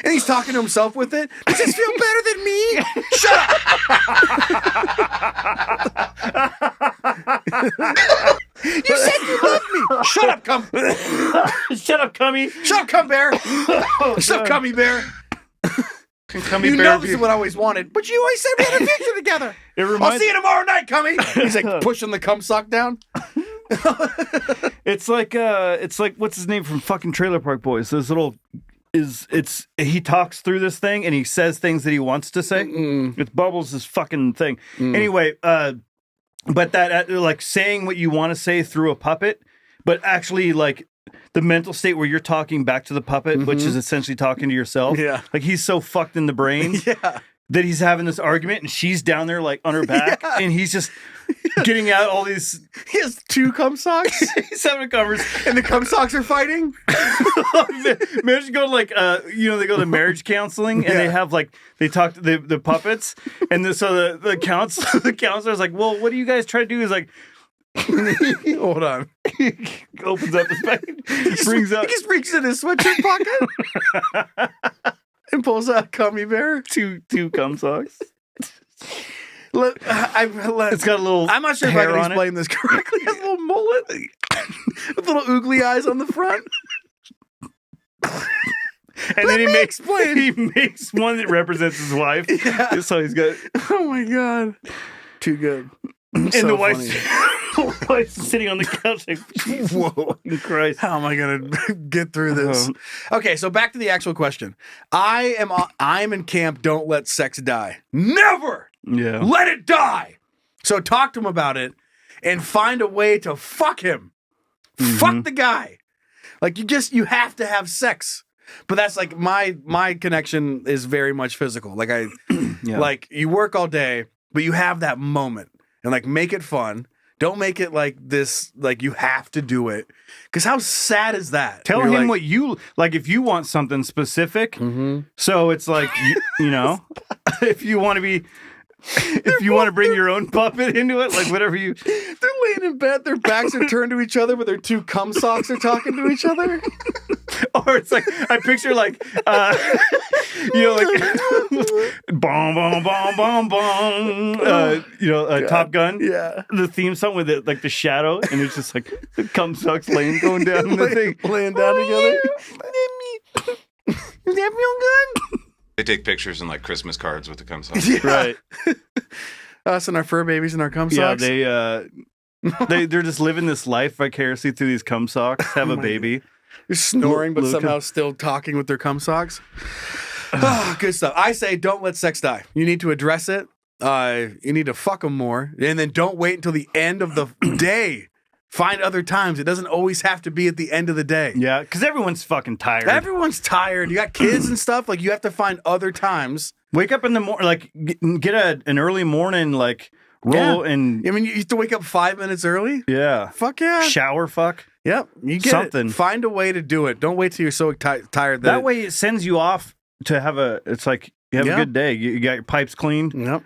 And he's talking to himself with it. Does this feel better than me? Shut up! You said you loved me. Shut up, cum. Shut up, Cummy. Shut up, cum bear. Shut up, cummy bear. Can Cummy You Bear know be- this is what I always wanted, but you always said we had a future together. It I'll reminds see you tomorrow night, cummy. He's like pushing the cum sock down. It's like what's his name from fucking Trailer Park Boys? This little he talks through this thing and he says things that he wants to say. It's Bubbles' his fucking thing. Anyway, but that like saying what you want to say through a puppet, but actually like the mental state where you're talking back to the puppet, which is essentially talking to yourself. Yeah. Like he's so fucked in the brain. Yeah. That he's having this argument and she's down there like on her back and he's just getting out all these. He has 2 cum socks. He's having a conversation. And the cum socks are fighting. Marriage go to like they go to marriage counseling and they have like they talk to the puppets and so the counselor's like, well, what do you guys try to do? He's like, Hold on. he opens up his bag, brings out He just reaches in his sweatshirt pocket and pulls out a cummy bear. two cum socks. It's got a little. I'm not sure if I hair can on it. explain this correctly. It has a little mullet with little oogly eyes on the front. And then he makes one that represents his wife. Yeah. So he's got. Oh my god, too good. And So the wife's, funny. the wife's sitting on the couch like, Whoa. Christ. How am I gonna get through this? Okay, so back to the actual question. I'm in camp. Don't let sex die. Never Yeah. let it die. So talk to him about it and find a way to fuck him. Fuck the guy. Like you have to have sex. But that's like my connection is very much physical. Like like you work all day, but you have that moment and like make it fun. Don't make it like this, like you have to do it. Because how sad is that? Tell You're him like, what you like if you want something specific. So it's like you know, if you want to be, if you want to bring your own puppet into it, like whatever you. They're laying in bed, their backs are turned to each other, but their 2 cum socks are talking to each other. Or it's like I picture like boom boom boom boom boom Top Gun, Yeah. the theme song with it like the shadow and it's just like the cum sucks laying going down the thing Laying down together. Does that feel good? They take pictures and like Christmas cards with the cum sock. Yeah. right. Us and our fur babies and our cum Yeah, socks. they They're just living this life vicariously through these cum socks, have a baby. You're snoring, but Luca. somehow still talking with their cum socks. Good stuff. I say don't let sex die. You need to address it. You need to fuck them more. And then don't wait until the end of the day. Find other times. It doesn't always have to be at the end of the day. Yeah, because everyone's fucking tired. Everyone's tired. You got kids and stuff. Like, you have to find other times. Wake up in the morning, like, get an early morning, like, roll and... I mean, you have to wake up 5 minutes early? Yeah. Fuck yeah. Shower, fuck. Yep. You get something. It. Find a way to do it. Don't wait till you're so tired that way it sends you off to have it's like, you have a good day. You got your pipes cleaned. Yep.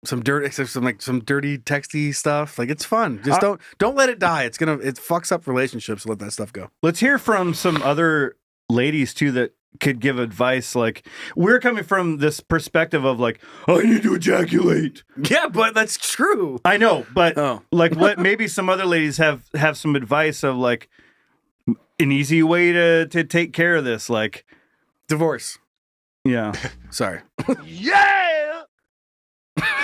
Some dirty texty stuff. Like, it's fun. Just don't let it die. It fucks up relationships to let that stuff go. Let's hear from some other ladies too that could give advice. Like, we're coming from this perspective of like, I need to ejaculate. Yeah, but that's true. I know, but like, what maybe some other ladies have some advice of like an easy way to take care of this, like divorce. Yeah. Sorry. Yeah.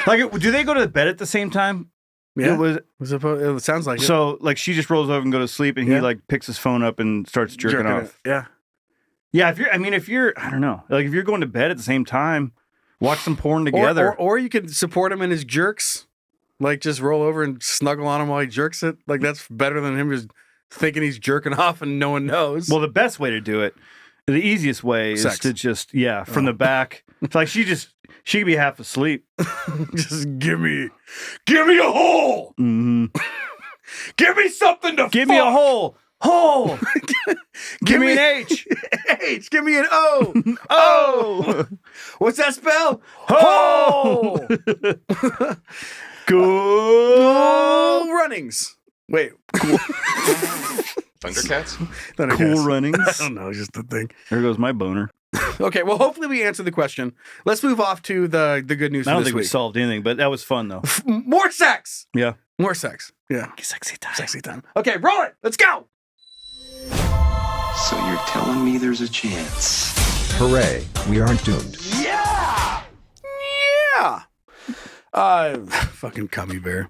Like, do they go to bed at the same time? Yeah. It sounds like it. So, like, she just rolls over and goes to sleep, and he like picks his phone up and starts jerking off. Yeah. Yeah. If you're, I don't know, like if you're going to bed at the same time, watch some porn together, or you can support him in his jerks. Like, just roll over and snuggle on him while he jerks it. Like, that's better than him just thinking he's jerking off and no one knows. Well, the best way to do it, the easiest way, is to just from the back. It's like she could be half asleep. Just give me a hole. Mm-hmm. Give me something to give me a hole. Give me an H. H. Give me an O. O. What's that spell? Hole. Cool runnings. Wait. Thundercats? Cool runnings. I don't know. Just the thing. There goes my boner. Okay, well, hopefully we answered the question. Let's move off to the good news. I don't for this think week. we solved anything, but that was fun though. More sex. Yeah. More sex. Yeah. Sexy time. Sexy time. Okay, roll it. Let's go. So you're telling me there's a chance? Hooray, we aren't doomed. Yeah. Fucking cummy bear.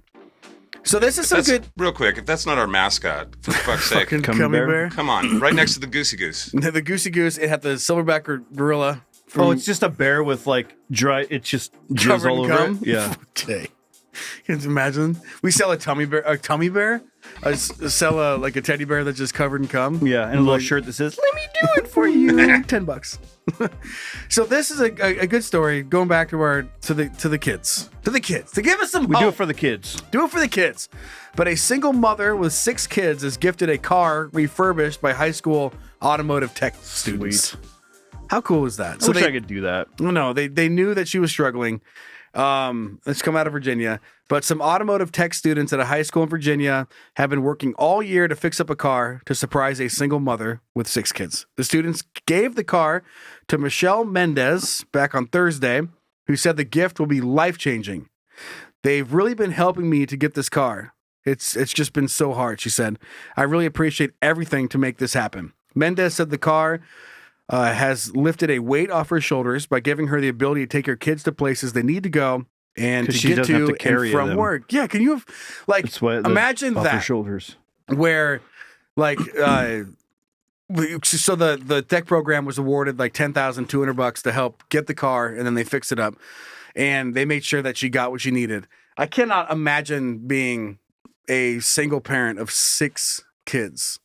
So this is some good. Real quick, if that's not our mascot, for fuck's sake. Fucking cummy bear. Come on, right next to the Goosey Goose. The Goosey Goose, it had the silverback gorilla. Oh, it's just a bear with like dry, it's just jizz all over it. Yeah. Okay. Can you imagine? We sell a tummy bear. I sell a teddy bear that's just covered in cum. Yeah, and a little shirt that says, "Let me do it for you." $10. So this is a good story. Going back to the kids, to give us some hope. We do it for the kids. Do it for the kids. But a single mother with 6 kids is gifted a car refurbished by high school automotive tech students. Sweet. How cool is that? I wish I could do that. No, they knew that she was struggling. Let's come out of Virginia. But some automotive tech students at a high school in Virginia have been working all year to fix up a car to surprise a single mother with 6 kids. The students gave the car to Michelle Mendez back on Thursday, who said the gift will be life-changing. They've really been helping me to get this car. It's just been so hard, she said. I really appreciate everything to make this happen. Mendez said the car has lifted a weight off her shoulders by giving her the ability to take her kids to places they need to go and to get to and from work. Yeah, can you imagine that? Her shoulders. Where so the tech program was awarded like $10,200 to help get the car, and then they fixed it up, and they made sure that she got what she needed. I cannot imagine being a single parent of 6 kids.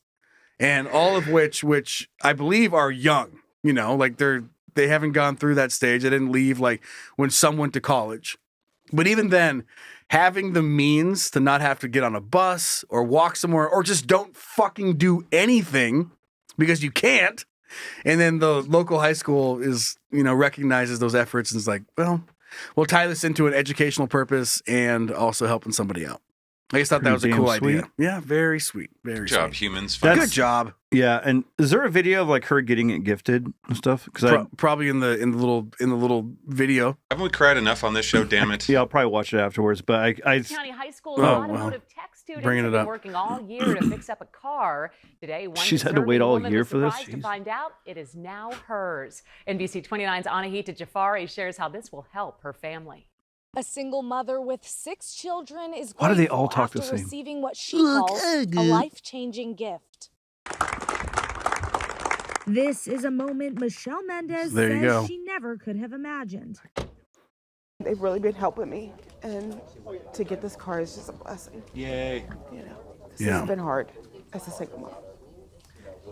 And all of which I believe are young, like they haven't gone through that stage. They didn't leave like when some went to college. But even then, having the means to not have to get on a bus or walk somewhere or just don't fucking do anything because you can't. And then the local high school is, recognizes those efforts and is like, well, we'll tie this into an educational purpose and also helping somebody out. I just thought that was a cool idea. Yeah, very sweet. Very Good job, sweet. humans. Good job. Yeah, and is there a video of like her getting it gifted and stuff? Because probably in the little video. Haven't we cried enough on this show? Damn it! Yeah, I'll probably watch it afterwards. But I County High School automotive tech students have been working all year to fix up a car. Today, one she's had to wait all year for this. To find out it is now hers. NBC 29's Anahita Jafari shares how this will help her family. A single mother with 6 children is Why do they all talk after the same? receiving what she calls a life-changing gift. This is a moment Michelle Mendez There you go. says she never could have imagined. They've really been helping me, and to get this car is just a blessing. Yay. You know, this has been hard as a single mom.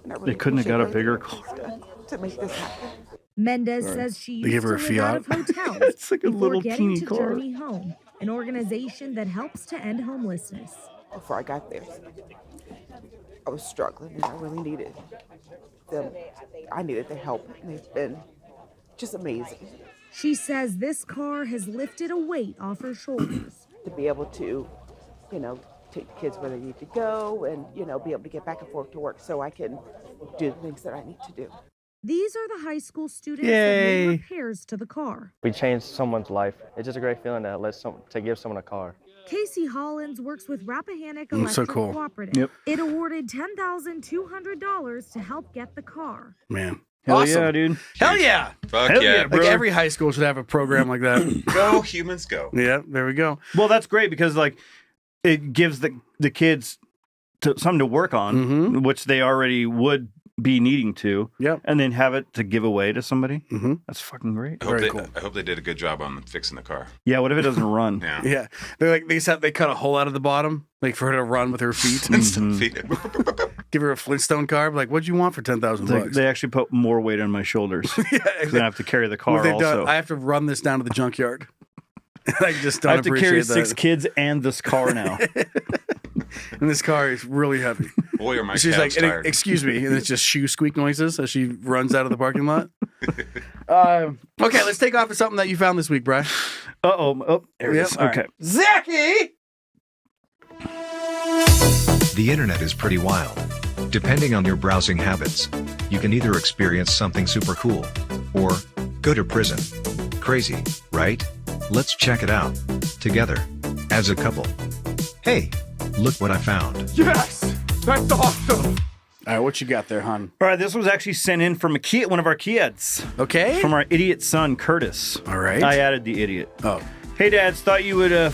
And I really They couldn't have got a appreciate bigger everything car. she's done to make this happen. Mendez says she They used gave her to a live out of Fiat. hotels It's like a before little getting teeny to car. Journey Home, an organization that helps to end homelessness. Before I got there, I was struggling, and I really needed them. I needed their help, and they've been just amazing. She says this car has lifted a weight off her shoulders. To be able to, you know, take the kids where they need to go, and you know, be able to get back and forth to work, so I can do the things that I need to do. These are the high school students Yay. that made repairs to the car. We changed someone's life. It's just a great feeling to give someone a car. Casey Hollins works with Rappahannock so Electric cool. Cooperative. Yep. It awarded $10,200 to help get the car. Man. Hell Awesome. yeah, dude. Hell yeah. Fuck Hell yeah. yeah, bro. Like every high school should have a program like that. Go, humans, go. Yeah, there we go. Well, that's great because like it gives the kids something to work on, which they already would be needing to. Yep. And then have it to give away to somebody. Mm-hmm. That's fucking great. I hope they did a good job on fixing the car. Yeah, what if it doesn't run? Yeah. Yeah. They're like they cut a hole out of the bottom, like for her to run with her feet. Give her a Flintstone car. Like, what'd you want for $10,000? They actually put more weight on my shoulders. Yeah. Because I have to carry the car What they've also. done, I have to run this down to the junkyard. I just don't I have to carry appreciate 6 that. kids and this car now. And this car is really heavy. Boy, are my She's calves like, tired. excuse me. And it's just shoe squeak noises as she runs out of the parking lot. Okay, let's take off of something that you found this week, Brian. Oh, there it is. All Okay. right. Zachy! The internet is pretty wild. Depending on your browsing habits, you can either experience something super cool or go to prison. Crazy, right? Let's check it out together as a couple. Hey, look what I found. Yes! That's awesome! All right, what you got there, hon? All right, this was actually sent in from one of our kids. Okay. From our idiot son, Curtis. All right. I added the idiot. Oh. Hey, dads, thought you would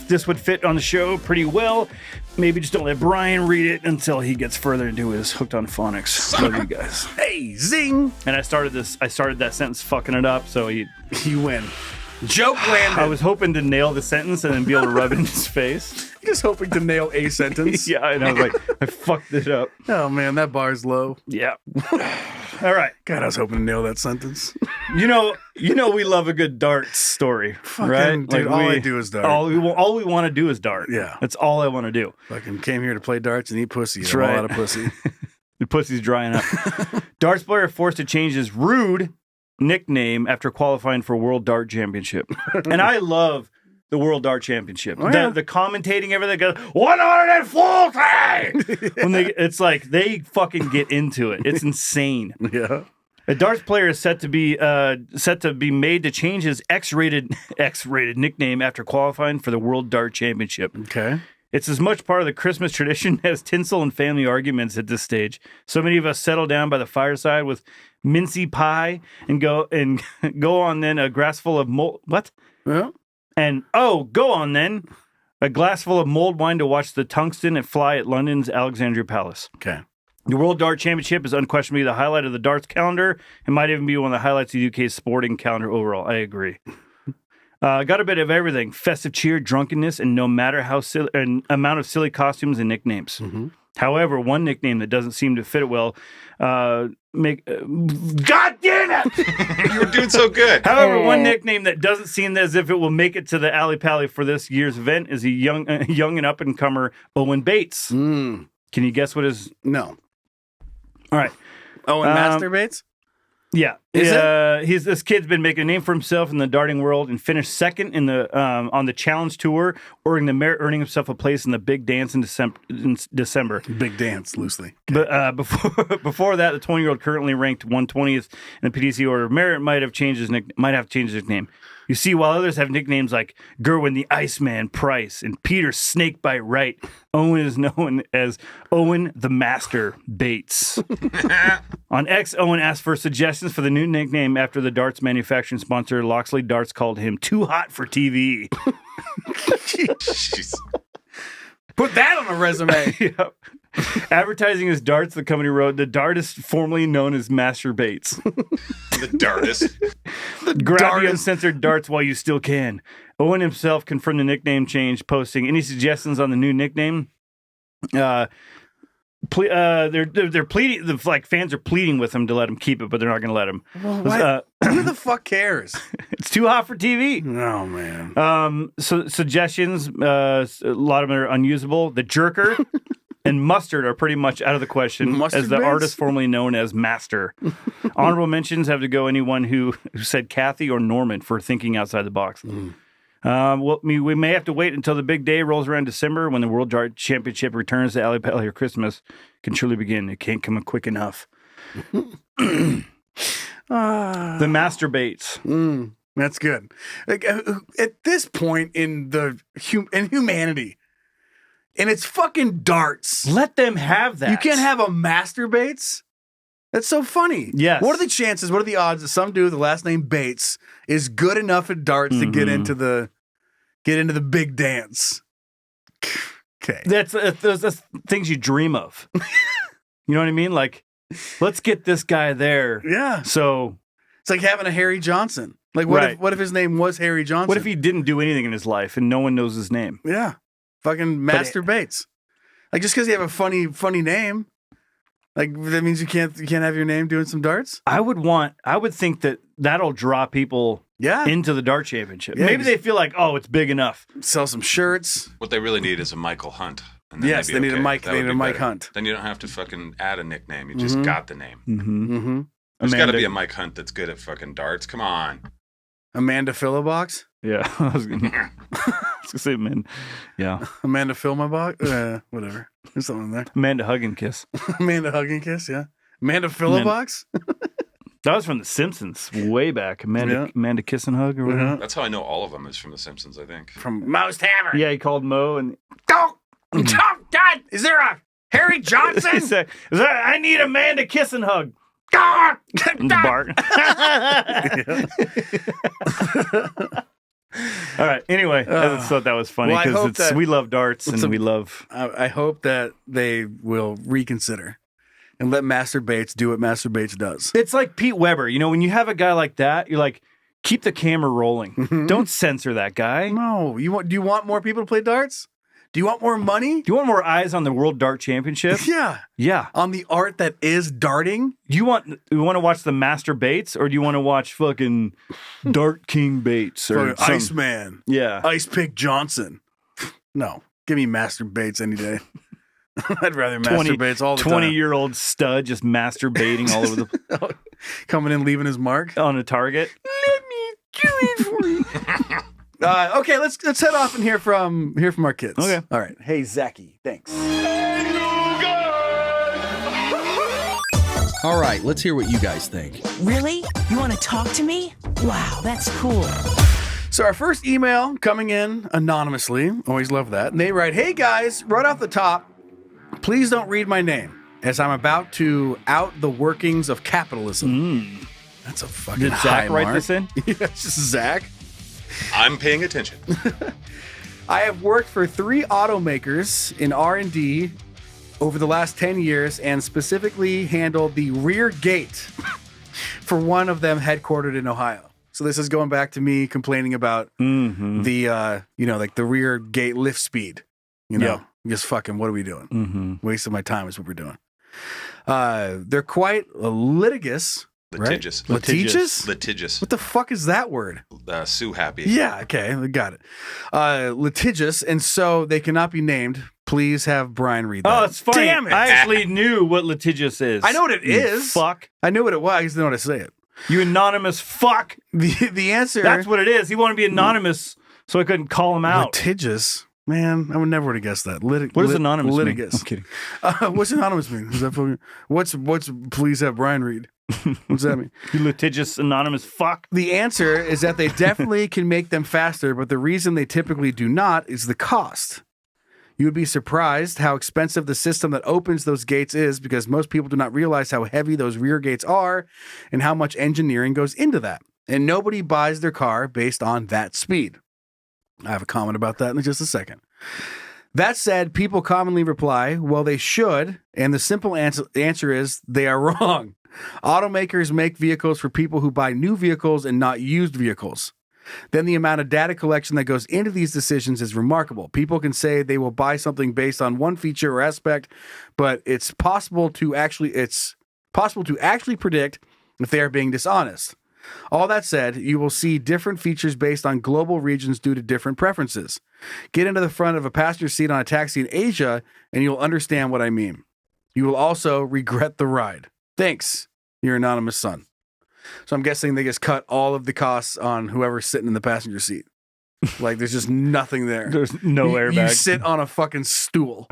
this would fit on the show pretty well. Maybe just don't let Brian read it until he gets further into his Hooked on Phonics. Love you guys. Hey, zing! And I started that sentence fucking it up, so you win. Joke landed. I was hoping to nail the sentence and then be able to rub it in his face. Just hoping to nail a sentence. Yeah, and I was like, I fucked it up. Oh man, that bar's low. Yeah. All right. God, I was hoping to nail that sentence. You know, we love a good darts story, Fucking, right? dude, all I do is dart. All we want to do is dart. Yeah, that's all I want to do. Fucking came here to play darts and eat pussy. That's I'm right. all out of pussy. The pussy's drying up. Darts player forced to change his rude nickname after qualifying for World Dart Championship. And I love the World Dart Championship. Oh, yeah. The commentating, everything goes 140. When it's like they fucking get into it. It's insane. Yeah. A darts player is set to be made to change his X-rated nickname after qualifying for the World Dart Championship. Okay. It's as much part of the Christmas tradition as tinsel and family arguments at this stage. So many of us settle down by the fireside with mincy pie and go on then a glass full of mold. What? Yeah. And go on then a glass full of mulled wine to watch the tungsten and fly at London's Alexandria Palace. Okay. The World Dart Championship is unquestionably the highlight of the darts calendar. It might even be one of the highlights of the UK's sporting calendar overall. I agree. Got a bit of everything: festive cheer, drunkenness, and no matter how silly, an amount of silly costumes and nicknames. Mm-hmm. However, one nickname that doesn't seem to fit it well, God damn it! You were doing so good. However, one nickname that doesn't seem as if it will make it to the alley pally for this year's event is a young and up and comer Owen Bates. Mm. Can you guess what his? No. All right. Owen masturbates? Yeah, this kid's been making a name for himself in the darting world and finished second in the on the Challenge Tour, earning himself a place in the big dance in December. Big dance, loosely. But before that, the 20-year-old currently ranked 120th in the PDC order of merit might have changed his nickname. You see, while others have nicknames like Gerwin the Iceman Price and Peter Snakebite Wright, Owen is known as Owen the Master Bates. On X, Owen asked for suggestions for the new nickname after the darts manufacturing sponsor Loxley Darts called him too hot for TV. Jeez. Put that on a resume. Yep. Advertising his darts, the company wrote, the dartist formerly known as Master Bates. The dartist. Grab the uncensored darts while you still can. Owen himself confirmed the nickname change, posting any suggestions on the new nickname. They're pleading. The fans are pleading with him to let him keep it, but they're not going to let him. Well, who the fuck cares? It's too hot for TV. Oh man. So suggestions, a lot of them are unusable. The jerker and mustard are pretty much out of the question, Mustard as the Bates? artist formerly known as Master. Honorable mentions have to go anyone who said Kathy or Norman for thinking outside the box. We may have to wait until the big day rolls around December when the World Dart Championship returns to Alley Pally or Christmas can truly begin. It can't come quick enough. The Master Bates. That's good. Like, at this point in humanity, and it's fucking darts. Let them have that. You can't have a Master Bates? That's so funny. Yes. What are the chances, what are the odds that some dude with the last name Bates is good enough at darts to get into the big dance? Okay. That's things you dream of. You know what I mean? Like, let's get this guy there. Yeah. So it's like having a Harry Johnson. Like, what if his name was Harry Johnson? What if he didn't do anything in his life and no one knows his name? Yeah. Fucking Master Bates. Like, just because you have a funny name, like, that means you can't have your name doing some darts? I would think that'll draw people into the dart championship. Yeah, Maybe they feel like, oh, it's big enough. Sell some shirts. What they really need is a Michael Hunt. And then Yes, they'd they be need a okay. Mike. That They would need a be Mike better. Hunt. Then you don't have to fucking add a nickname. You just got the name. Mm-hmm. There's got to be a Mike Hunt that's good at fucking darts. Come on. Amanda Philobox? Yeah. I was going to say, man. Yeah. Amanda Philobox? Whatever. There's something in there. Amanda Hug and Kiss. Amanda Hug and Kiss, yeah. Amanda Philobox? That was from The Simpsons way back. Amanda Kiss and Hug or whatever. That's how I know all of them is from The Simpsons, I think. From Moe's Tavern. Yeah, he called Mo and... God! Is there a Harry Johnson? He said, I need Amanda Kiss and Hug. God! Bart. All right. Anyway, I just thought that was funny because we love darts and we love. I hope that they will reconsider and let Master Bates do what Master Bates does. It's like Pete Weber. You know, when you have a guy like that, you're like, keep the camera rolling. Don't censor that guy. No. Do you want more people to play darts? Do you want more money? Do you want more eyes on the World Dart Championship? Yeah. Yeah. On the art that is darting? You want to watch the Master Bates or do you want to watch fucking Dart King Bates or Iceman? Yeah. Ice Pick Johnson. No. Give me Master Bates any day. I'd rather Master Bates all the time. 20-year-old stud just masturbating all over the coming in, leaving his mark on a target. Let me do it for you. Okay, let's head off and hear from our kids. Okay. All right. Hey, Zachy. Thanks. All right, let's hear what you guys think. Really? You want to talk to me? Wow, that's cool. So our first email coming in anonymously. Always love that. And they write, "Hey guys, right off the top, please don't read my name as I'm about to out the workings of capitalism." That's a fucking Did Zach write this in? Yeah, it's just Zach. I'm paying attention. I have worked for 3 automakers in R&D over the last 10 years and specifically handled the rear gate for one of them headquartered in Ohio. So this is going back to me complaining about the, like the rear gate lift speed. Just fucking, what are we doing? Wasting my time is what we're doing. They're quite litigious. Litigious. Right? Litigious? Litigious. What the fuck is that word? Sue happy. Yeah, okay, I got it. Litigious, and so they cannot be named. Please have Brian read that. Oh, it's funny. Damn it. I actually knew what litigious is. I know what it is. Fuck. I knew what it was. I just didn't know how to say it. You anonymous fuck. The answer. That's what it is. He wanted to be anonymous, so I couldn't call him out. Litigious. Man, I would never would have guessed that. What does anonymous mean? Litigus. I'm kidding. What's anonymous mean? Is that fucking, what's please have Brian read? What's that mean? You litigious anonymous fuck. The answer is that they definitely can make them faster, but the reason they typically do not is the cost. You would be surprised how expensive the system that opens those gates is because most people do not realize how heavy those rear gates are and how much engineering goes into that. And nobody buys their car based on that speed. I have a comment about that in just a second. That said, people commonly reply, well, they should. And the simple answer is they are wrong. Automakers make vehicles for people who buy new vehicles and not used vehicles. Then the amount of data collection that goes into these decisions is remarkable. People can say they will buy something based on one feature or aspect, but it's possible to actually predict if they are being dishonest. All that said, you will see different features based on global regions due to different preferences. Get into the front of a passenger seat on a taxi in Asia, and you'll understand what I mean. You will also regret the ride. Thanks, your anonymous son. So I'm guessing they just cut all of the costs on whoever's sitting in the passenger seat. Like there's just nothing there. There's no airbag. You sit on a fucking stool.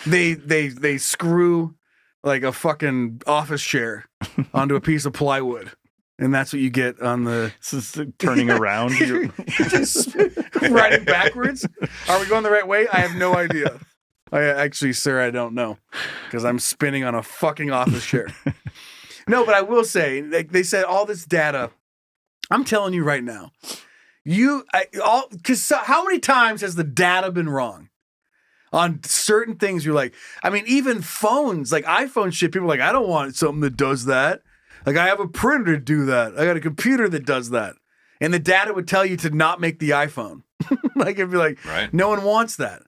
They screw like a fucking office chair onto a piece of plywood. And that's what you get on the... This is turning around. You're just riding backwards. Are we going the right way? I have no idea. Actually, sir, I don't know. Because I'm spinning on a fucking office chair. No, but I will say, they said all this data. I'm telling you right now. Because how many times has the data been wrong? On certain things, you're like, I mean, even phones, like iPhone shit, people are like, I don't want something that does that. Like, I have a printer to do that. I got a computer that does that. And the data would tell you to not make the iPhone. Like, it'd be like, right. No one wants that.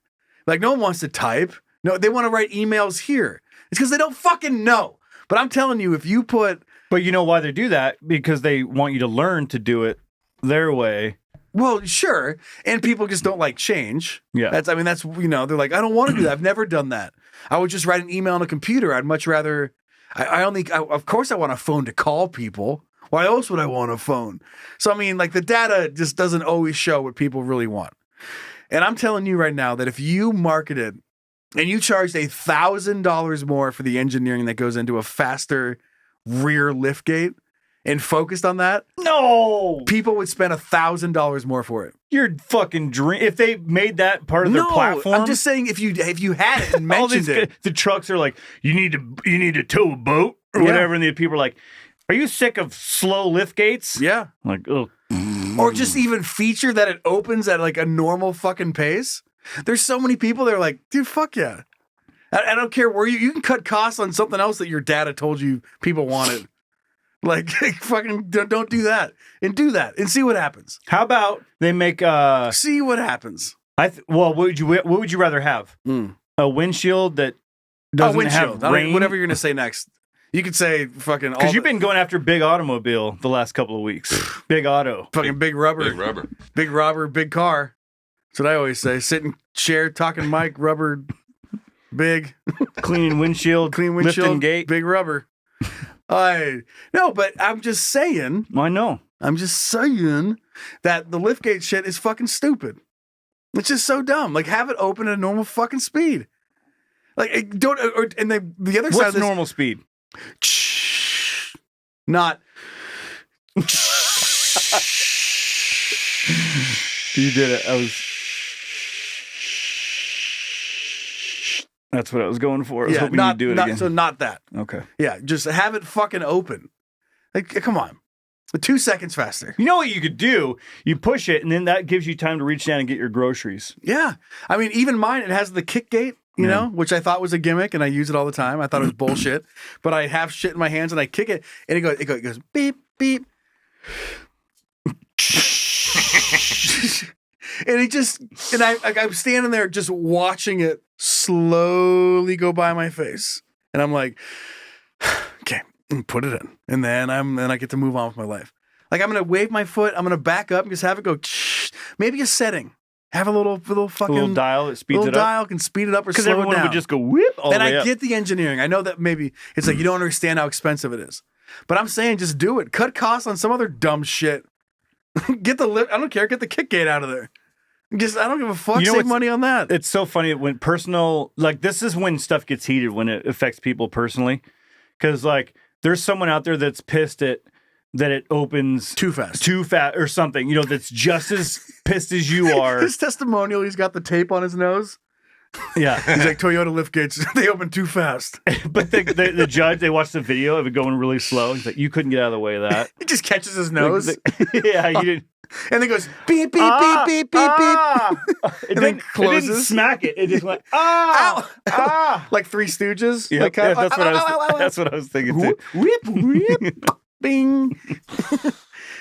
Like, no one wants to type. No, they want to write emails here. It's because they don't fucking know. But I'm telling you, if you put... But you know why they do that? Because they want you to learn to do it their way. Well, sure. And people just don't like change. Yeah. That's, they're like, I don't want to do that. I've never done that. I would just write an email on a computer. I'd much rather... of course I want a phone to call people. Why else would I want a phone? So, I mean, like the data just doesn't always show what people really want. And I'm telling you right now that if you marketed and you charged $1,000 more for the engineering that goes into a faster rear lift gate and focused on that, no, people would spend $1,000 more for it. You're fucking dream. If they made that part of their platform, I'm just saying if you had it and mentioned it, the trucks are like, you need to tow a boat or whatever, and the people are like, are you sick of slow lift gates? Yeah, like oh, or just even feature that it opens at like a normal fucking pace. There's so many people that are like, dude, fuck yeah. I don't care where you can cut costs on something else that your data told you people wanted. Like, fucking don't do that. And do that and see what happens. How about they make see what happens. What would you rather have? A windshield that doesn't have rain? Whatever you're gonna say next. You could say fucking... Because you've been going after big automobile the last couple of weeks. Big auto. Fucking big rubber. Big rubber. Big rubber, big car. That's what I always say. Sitting chair, talking mic, rubber, big. Clean windshield, lifting gate. Big rubber. No, but I'm just saying. I know. I'm just saying that the liftgate shit is fucking stupid. It's just so dumb. Like, have it open at a normal fucking speed. Like, the other side of this, normal speed? Not. You did it. That's what I was going for. I was hoping you'd do it again. So not that. Okay. Yeah, just have it fucking open. Like, come on. 2 seconds faster. You know what you could do? You push it, and then that gives you time to reach down and get your groceries. Yeah. I mean, even mine, it has the kick gate, you know, which I thought was a gimmick, and I use it all the time. I thought it was bullshit. But I have shit in my hands, and I kick it, and it goes beep, beep. And I'm standing there just watching it slowly go by my face. And I'm like, okay, put it in. And then I get to move on with my life. Like, I'm going to wave my foot. I'm going to back up and just have it go, maybe a setting. Have a little fucking... little dial that speeds it up. Little dial can speed it up or slow it down. Because everyone would just go whip all the way up. And I get the engineering. I know that maybe it's like you don't understand how expensive it is. But I'm saying just do it. Cut costs on some other dumb shit. Get the lift. I don't care. Get the kick gate out of there. Just I don't give a fuck. Save money on that. It's so funny when personal, like this is when stuff gets heated when it affects people personally, because like there's someone out there that's pissed at that it opens too fast or something. You know, that's just as pissed as you are. His testimonial, he's got the tape on his nose. Yeah, he's like Toyota lift gates. They open too fast. But the judge, they watched the video of it going really slow. He's like, you couldn't get out of the way of that. He just catches his nose. Yeah, you didn't. And then goes beep beep beep beep beep beep. And then closes. It didn't smack it. It just went like Three Stooges. Yep. Like, yeah, that's what I was thinking too. Whip whip bing.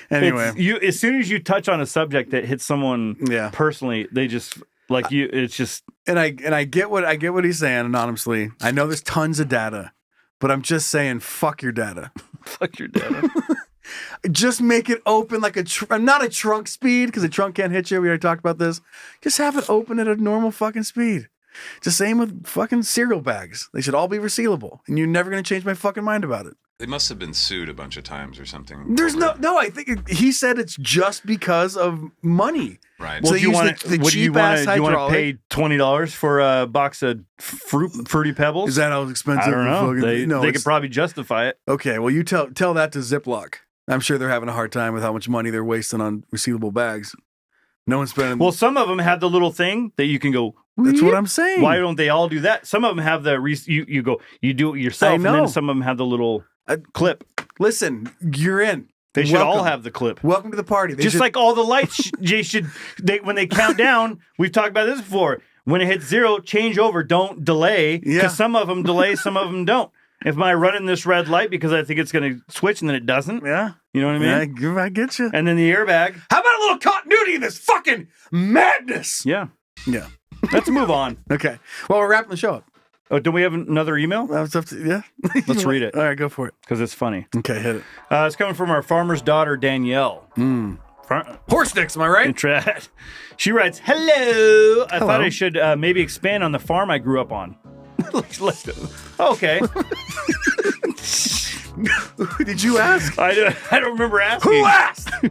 Anyway, as soon as you touch on a subject that hits someone personally, they just like you. It's just and I get what he's saying anonymously. I know there's tons of data, but I'm just saying, fuck your data. Fuck your data. Just make it open like not a trunk speed, because the trunk can't hit you. We already talked about this. Just have it open at a normal fucking speed. Just same with fucking cereal bags. They should all be resealable, and you're never going to change my fucking mind about it. They must have been sued a bunch of times or something. There's no. I think he said it's just because of money. Right. Well, So do you want the cheap ass to hydraulic. pay $20 for a box of fruity pebbles? Is that how expensive? I don't know. Fucking, They could probably justify it. Okay, well, you tell that to Ziploc. I'm sure they're having a hard time with how much money they're wasting on resealable bags. No one's spending. Well, some of them have the little thing that you can go. That's what I'm saying. Why don't they all do that? Some of them have the you do it yourself, and then some of them have the little clip. Listen, you're in. They should all have the clip. Welcome to the party. Just like all the lights, when they count down. We've talked about this before. When it hits 0, change over. Don't delay, because some of them delay, some of them don't. If I running this red light because I think it's going to switch and then it doesn't. Yeah. You know what I mean? Yeah, I get you. And then the airbag. How about a little continuity in this fucking madness? Yeah. Yeah. Let's move on. Okay. Well, we're wrapping the show up. Oh, do we have another email? Yeah. Let's read it. All right, go for it. Because it's funny. Okay, hit it. It's coming from our farmer's daughter, Danielle. Horse dicks, am I right? She writes, hello. I thought I should maybe expand on the farm I grew up on. Okay. Did you ask? I don't remember asking. Who asked? You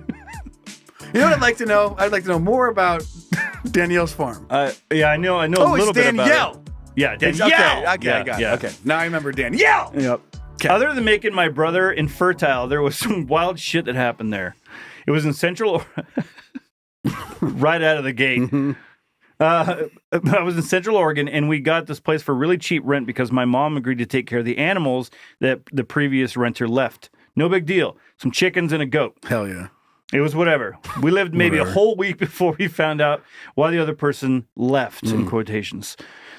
know what I'd like to know? I'd like to know more about Danielle's farm. Yeah, I know a little bit about it. Danielle. Yeah, Danielle. Okay, I got it. Okay, now I remember Danielle. Yep. Okay. Other than making my brother infertile, there was some wild shit that happened there. It was in Central, right out of the gate. Mm-hmm. I was in Central Oregon, and we got this place for really cheap rent because my mom agreed to take care of the animals that the previous renter left. No big deal. Some chickens and a goat. Hell yeah. It was whatever. We lived maybe a whole week before we found out why the other person left, in quotations.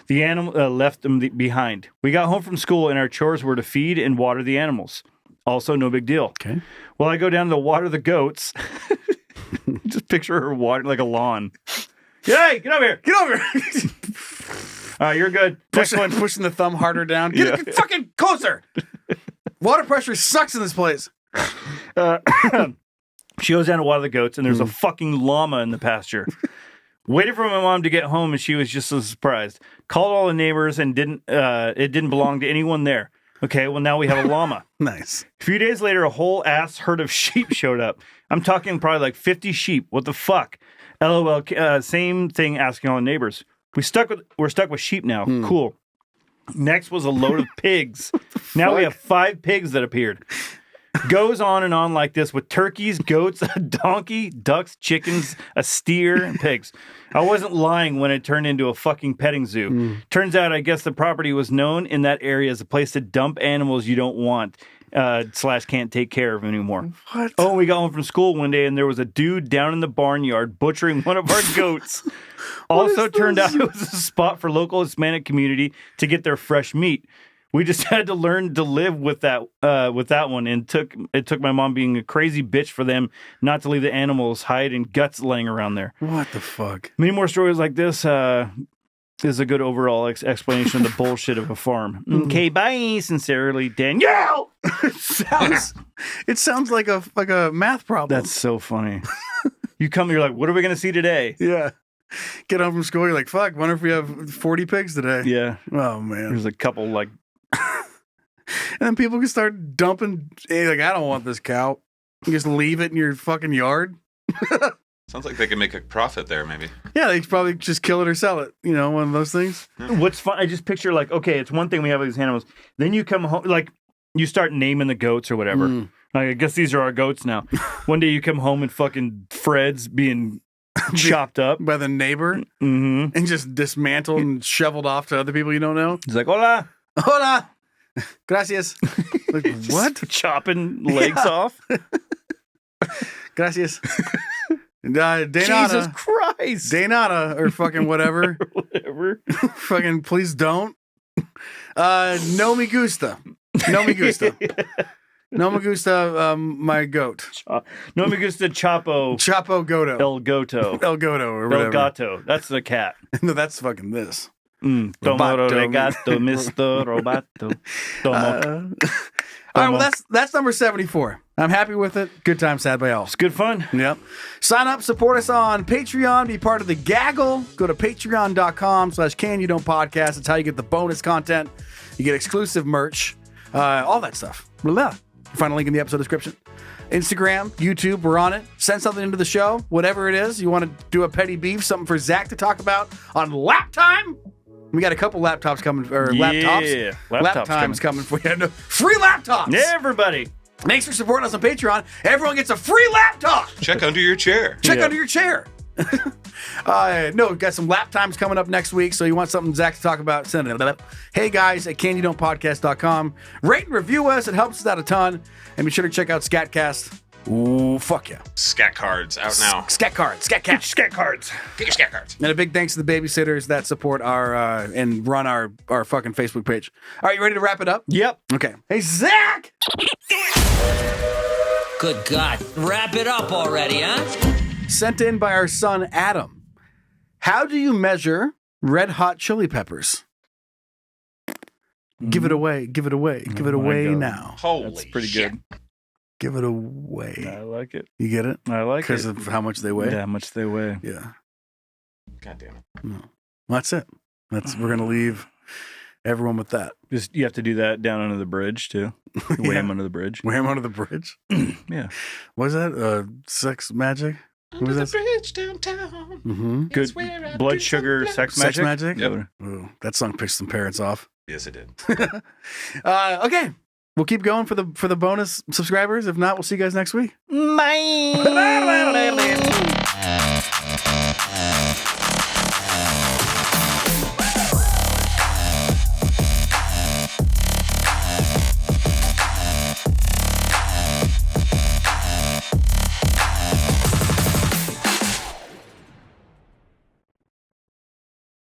The animal left them behind. We got home from school, and our chores were to feed and water the animals. Also, no big deal. Okay. Well, I go down to water the goats. Just picture her watering like a lawn. Hey, get over here. Get over here. You're good. Pushing the thumb harder down. Get fucking closer. Water pressure sucks in this place. She goes down to water the goats, and there's a fucking llama in the pasture. Waited for my mom to get home, and she was just so surprised. Called all the neighbors, and it didn't belong to anyone there. Okay, well, now we have a llama. Nice. A few days later, a whole ass herd of sheep showed up. I'm talking probably like 50 sheep. What the fuck? LOL, same thing asking all the neighbors. We're stuck with sheep now. Cool. Next was a load of pigs. Now we have 5 pigs that appeared. Goes on and on like this with turkeys, goats, a donkey, ducks, chickens, a steer, and pigs. I wasn't lying when it turned into a fucking petting zoo. Turns out, I guess the property was known in that area as a place to dump animals you don't want / can't take care of anymore. What? Oh, we got home from school one day and there was a dude down in the barnyard butchering one of our goats. Also turned out it was a spot for local Hispanic community to get their fresh meat. We just had to learn to live with that one, and it took my mom being a crazy bitch for them not to leave the animals' hide and guts laying around there. What the fuck? Many more stories like this is a good overall explanation of the bullshit of a farm. Okay, bye. Sincerely, Danielle. It sounds like a math problem. That's so funny. You're like, what are we going to see today? Yeah. Get home from school, you're like, fuck, wonder if we have 40 pigs today. Yeah. Oh, man. There's a couple like... And then people can start dumping, like, I don't want this cow. You just leave it in your fucking yard. Sounds like they can make a profit there, maybe. Yeah, they could probably just kill it or sell it. You know, one of those things. What's fun? I just picture like, okay, it's one thing we have with these animals. Then you come home, like you start naming the goats or whatever. Like, I guess these are our goats now. One day you come home and fucking Fred's being chopped up by the neighbor and just dismantled and shoveled off to other people you don't know. He's like, hola. Hola. Gracias. Like, what? Chopping legs off. Gracias. De Jesus nada. Christ. De nada or fucking whatever. Whatever. Fucking please don't. No me gusta. No me gusta. No me gusta my goat. No me gusta Chapo. Chapo Goto. El Goto. El Goto or whatever. El Gato. That's the cat. No, that's fucking this. Tomo regato, Mr. Robato. All right, well, that's number 74. I'm happy with it. Good time, sad by all. It's good fun. Yep. Sign up, support us on Patreon, be part of the gaggle. Go to patreon.com/CanYouDon'tPodcast. It's how you get the bonus content. You get exclusive merch, all that stuff. Blah. Find a link in the episode description. Instagram, YouTube, we're on it. Send something into the show, whatever it is. You want to do a petty beef, something for Zach to talk about on lap time? We got a couple laptops coming, or laptops. Lap times coming for you. No, free laptops. Yeah, everybody. Thanks for supporting us on Patreon. Everyone gets a free laptop. Check under your chair. Check under your chair. No, we've got some lap times coming up next week, so you want something Zach to talk about, send it. heyguys at CanYouDon'tPodcast.com. Rate and review us. It helps us out a ton. And be sure to check out Scatcast. Ooh, fuck yeah. Scat cards out now. Scat cards. Scatcast. Scat cards. Get your scat cards. And a big thanks to the babysitters that support our and run our fucking Facebook page. All right, you ready to wrap it up? Yep. Okay. Hey, Zach! Good God. Wrap it up already, huh? Sent in by our son, Adam. How do you measure red hot chili peppers? Give it away. Give it away. Give it away now. Holy That's pretty shit. good. Give it away. I like it. You get it? I like it. Because of how much they weigh? Yeah, how much they weigh. Yeah. God damn it. No. Well, that's it. We're going to leave everyone with that. Just you have to do that down under the bridge too. Weigh him under the bridge. Weigh him under the bridge? Yeah. What is that? Sex magic? Under the bridge downtown. Mm-hmm. Good blood sugar sex magic. Sex magic? Yep. Ooh, that song pissed some parents off. Yes, it did. Okay. We'll keep going for the bonus subscribers. If not, we'll see you guys next week. Bye.